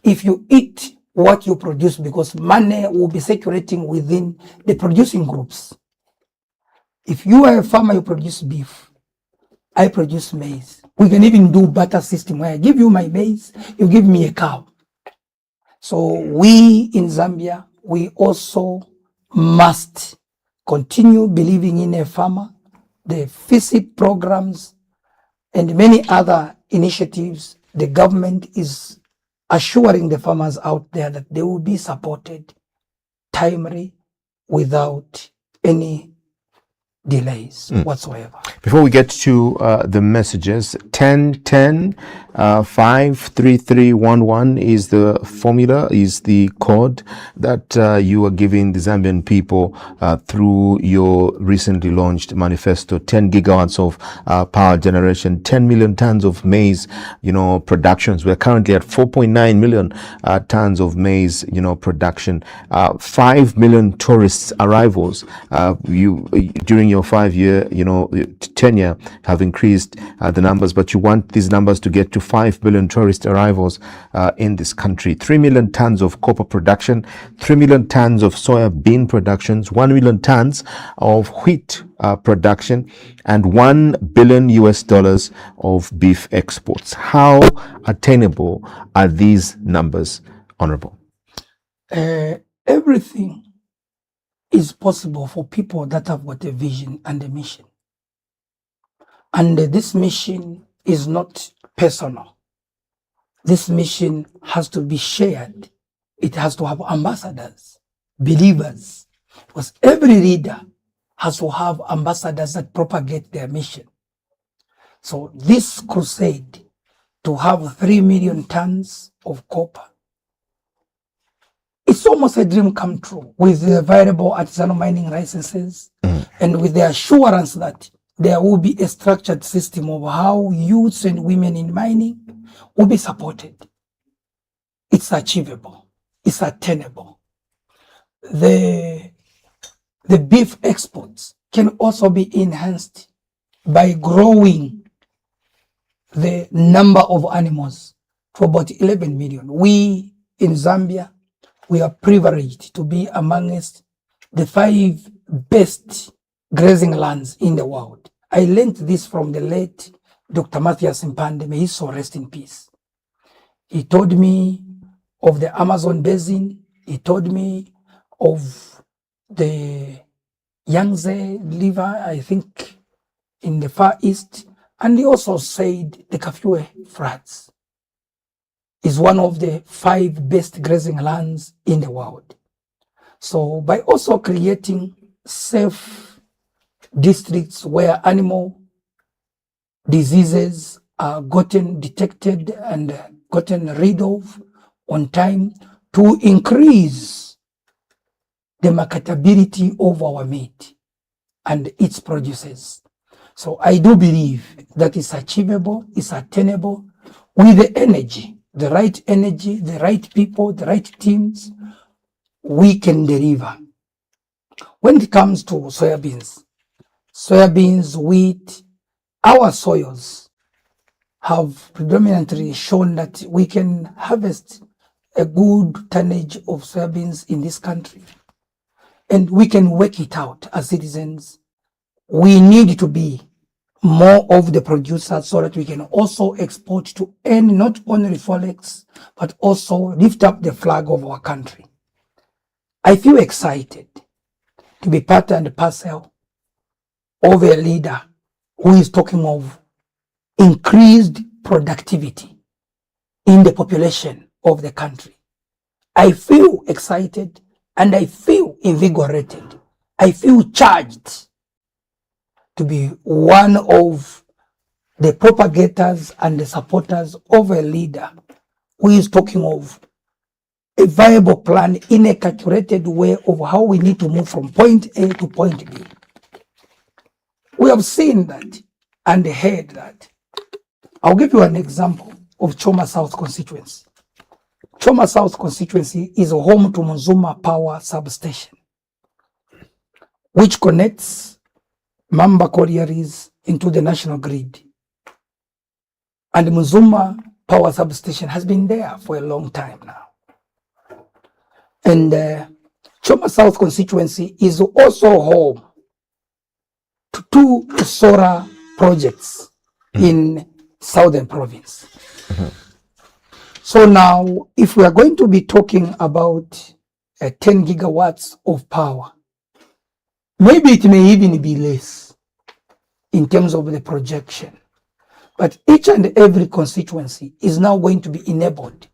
if you eat what you produce, because money will be circulating within the producing groups. If you are a farmer, you produce beef, I produce maize. We can even do barter system where I give you my maize, you give me a cow. So we in Zambia, we also must continue believing in a farmer. The FISIP programs and many other initiatives, the government is assuring the farmers out there that they will be supported timely without any delays whatsoever. Before we get to the messages, 1010 53311 is the formula, is the code that you are giving the Zambian people through your recently launched manifesto. 10 gigawatts of power generation, 10 million tons of maize, productions. We're currently at 4.9 million tons of maize, production. 5 million tourists arrivals. During your 5-year, tenure have increased the numbers, but you want these numbers to get to 5 billion tourist arrivals in this country. 3 million tons of copper production, 3 million tons of soya bean productions, 1 million tons of wheat production, and $1 billion of beef exports. How attainable are these numbers, Honorable? Everything is possible for people that have got a vision and a mission. And this mission is not personal. This mission has to be shared. It has to have ambassadors, believers, because every leader has to have ambassadors that propagate their mission. So this crusade to have 3 million tons of copper, it's almost a dream come true with the variable artisanal mining licenses and with the assurance that there will be a structured system of how youths and women in mining will be supported. It's achievable. It's attainable. The beef exports can also be enhanced by growing the number of animals to about 11 million. We in Zambia, we are privileged to be amongst the 5 best grazing lands in the world. I learned this from the late Dr. Matthias Mpande, may his soul rest in peace. He told me of the Amazon basin, he told me of the Yangtze River, I think in the Far East, and he also said the Kafue floods is one of the 5 best grazing lands in the world. So by also creating safe districts where animal diseases are gotten detected and gotten rid of on time to increase the marketability of our meat and its producers. So I do believe that it's achievable, it's attainable with the energy, the right people, the right teams, we can deliver. When it comes to soybeans, wheat, our soils have predominantly shown that we can harvest a good tonnage of soybeans in this country. And we can work it out as citizens. We need to be more of the producers so that we can also export to earn not only forex, but also lift up the flag of our country. I feel excited to be part and parcel of a leader who is talking of increased productivity in the population of the country. I feel excited and I feel invigorated. I feel charged to be one of the propagators and the supporters of a leader who is talking of a viable plan in a calculated way of how we need to move from point A to point B. We have seen that and heard that. I'll give you an example of Choma South constituency. Choma South constituency is home to Mzuma Power Substation, which connects Mamba collieries into the national grid. And Mzuma Power Substation has been there for a long time now. And Choma South constituency is also home to 2 solar projects in Southern Province. So now, if we are going to be talking about 10 gigawatts of power, maybe it may even be less in terms of the projection. But each and every constituency is now going to be enabled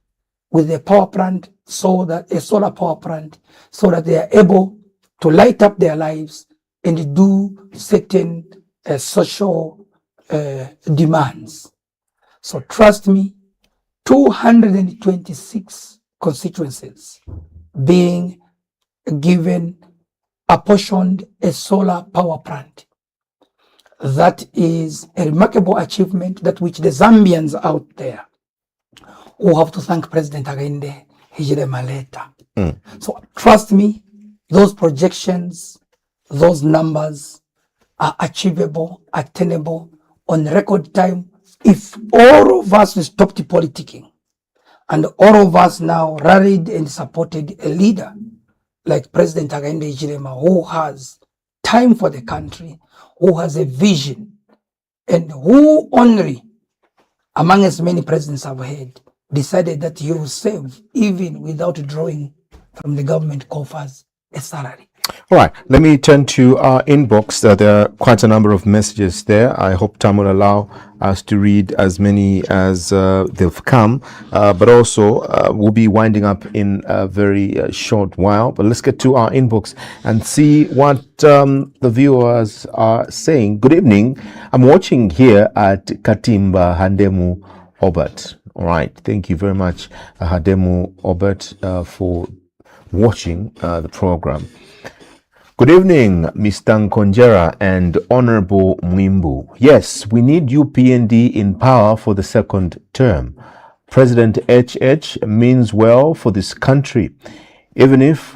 with a power plant, so that a solar power plant, so that they are able to light up their lives and do certain social demands. So trust me, 226 constituencies being given, apportioned a solar power plant. That is a remarkable achievement that which the Zambians out there who have to thank President Mwiinde Maleta. So trust me, those projections, those numbers are achievable, attainable on record time. If all of us stopped politicking and all of us now rallied and supported a leader like President Mwiinde who has time for the country, who has a vision, and who only, among as many presidents I've had, decided that he will save even without drawing from the government coffers a salary. All right, let me turn to our inbox. There are quite a number of messages there. I hope time will allow us to read as many as they've come, but also we'll be winding up in a very short while. But let's get to our inbox and see what the viewers are saying. Good evening. I'm watching here at Katimba Handemu Obert. All right, thank you very much, Hademu Obert, for watching the program. Good evening, Mr. Nkhonjera and Honorable Mwiinde. Yes, we need UPND in power for the second term. President HH means well for this country, even if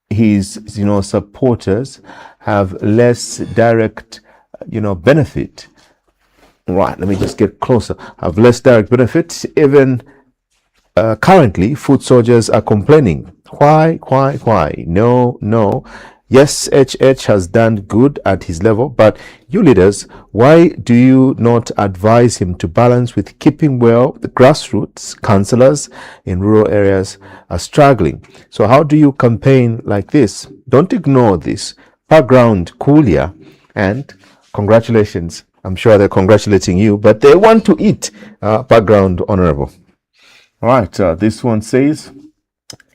his supporters have less direct benefit. Right, let me just get closer. Have less direct benefit. Even currently, foot soldiers are complaining. Why? No. Yes, HH has done good at his level, but you leaders, why do you not advise him to balance with keeping well? The grassroots councillors in rural areas are struggling. So how do you campaign like this? Don't ignore this. Background coolia, and congratulations. I'm sure they're congratulating you, but they want to eat. Background honorable. All right, this one says,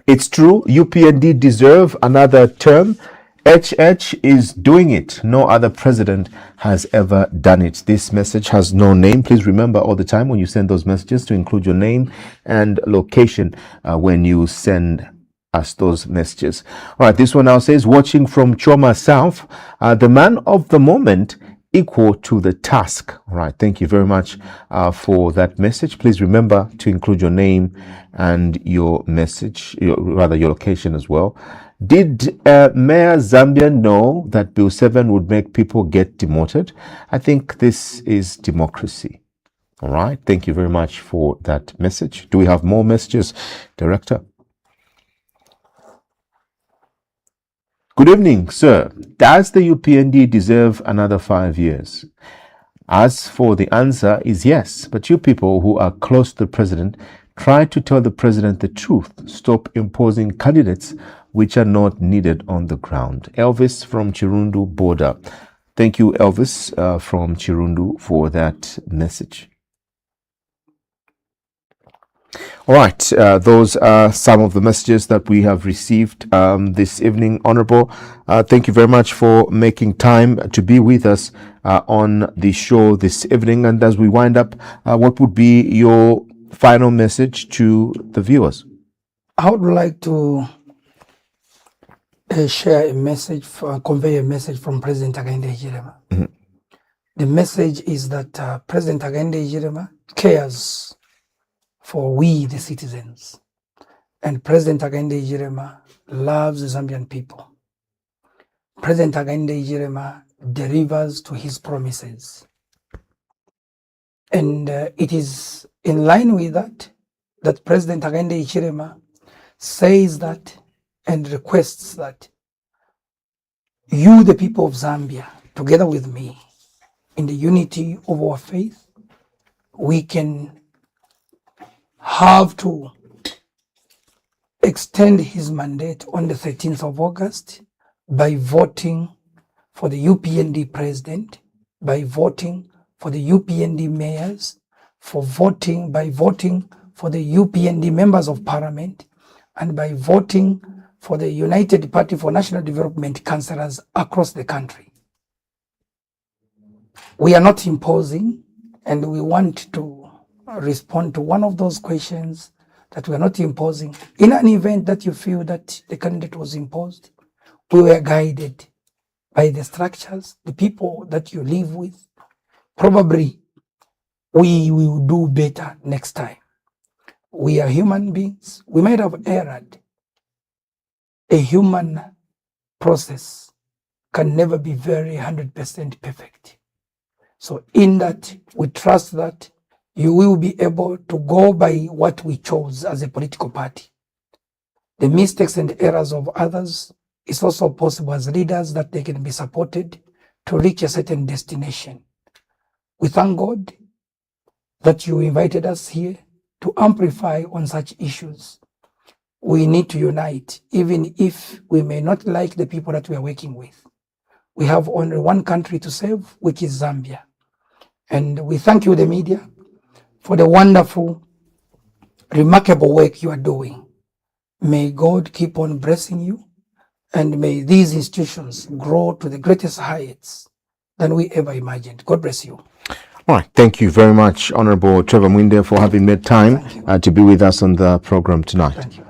it's true, UPND deserve another term. HH is doing it. No other president has ever done it. This message has no name. Please remember all the time when you send those messages to include your name and location when you send us those messages. All right, this one now says, watching from Choma South, the man of the moment equal to the task. All right, thank you very much for that message. Please remember to include your name and your message, your location as well. Did Mayor Zambian know that Bill 7 would make people get demoted? I think this is democracy. All right, thank you very much for that message. Do we have more messages, Director? Good evening, sir. Does the UPND deserve another 5 years? As for the answer is yes, but you people who are close to the president, try to tell the president the truth. Stop imposing candidates which are not needed on the ground. Elvis from Chirundu border. Thank you, Elvis from Chirundu, for that message. All right, those are some of the messages that we have received this evening, Honorable. Thank you very much for making time to be with us on the show this evening. And as we wind up, what would be your final message to the viewers? I would like to share a message, convey a message from President Hakainde Hichilema. Mm-hmm. The message is that President Hakainde Hichilema cares for we, the citizens. And President Hakainde Hichilema loves the Zambian people. President Hakainde Hichilema delivers to his promises. And it is in line with that President Hakainde Hichilema says that and requests that you, the people of Zambia, together with me, in the unity of our faith, we can have to extend his mandate on the 13th of August by voting for the UPND president, by voting for the UPND mayors, by voting for the UPND members of parliament, and by voting for the United Party for National Development councillors across the country. We are not imposing, and we want to respond to one of those questions that we are not imposing. In an event that you feel that the candidate was imposed, we were guided by the structures, the people that you live with. Probably we will do better next time. We are human beings. We might have erred. A human process can never be very 100% perfect. So in that, we trust that you will be able to go by what we chose as a political party. The mistakes and errors of others is also possible as leaders, that they can be supported to reach a certain destination. We thank God that you invited us here to amplify on such issues. We need to unite, even if we may not like the people that we are working with. We have only one country to save, which is Zambia. And we thank you, the media, for the wonderful, remarkable work you are doing. May God keep on blessing you, and may these institutions grow to the greatest heights than we ever imagined. God bless you. All right. Thank you very much, Honorable Trevor Mwiinde, for having made time to be with us on the program tonight. Thank you.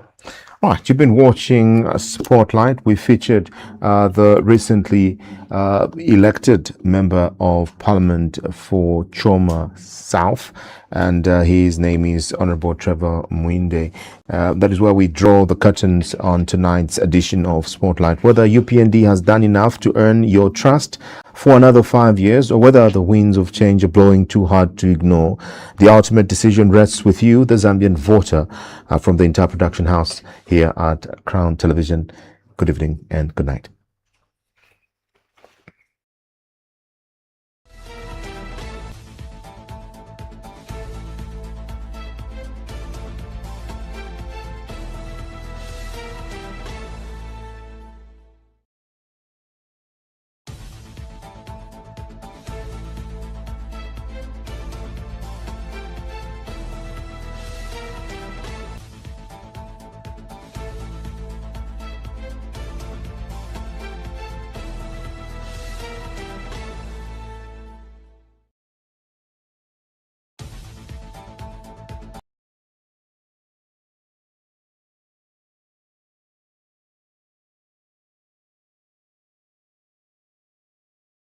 Right, you've been watching Spotlight. We featured the recently elected member of Parliament for Choma South, and his name is Honorable Trevor Mwiinde. That is where we draw the curtains on tonight's edition of Spotlight. Whether UPND has done enough to earn your trust for another 5 years, or whether the winds of change are blowing too hard to ignore, the ultimate decision rests with you, the Zambian voter. From the entire production house here at Crown Television, good evening and good night.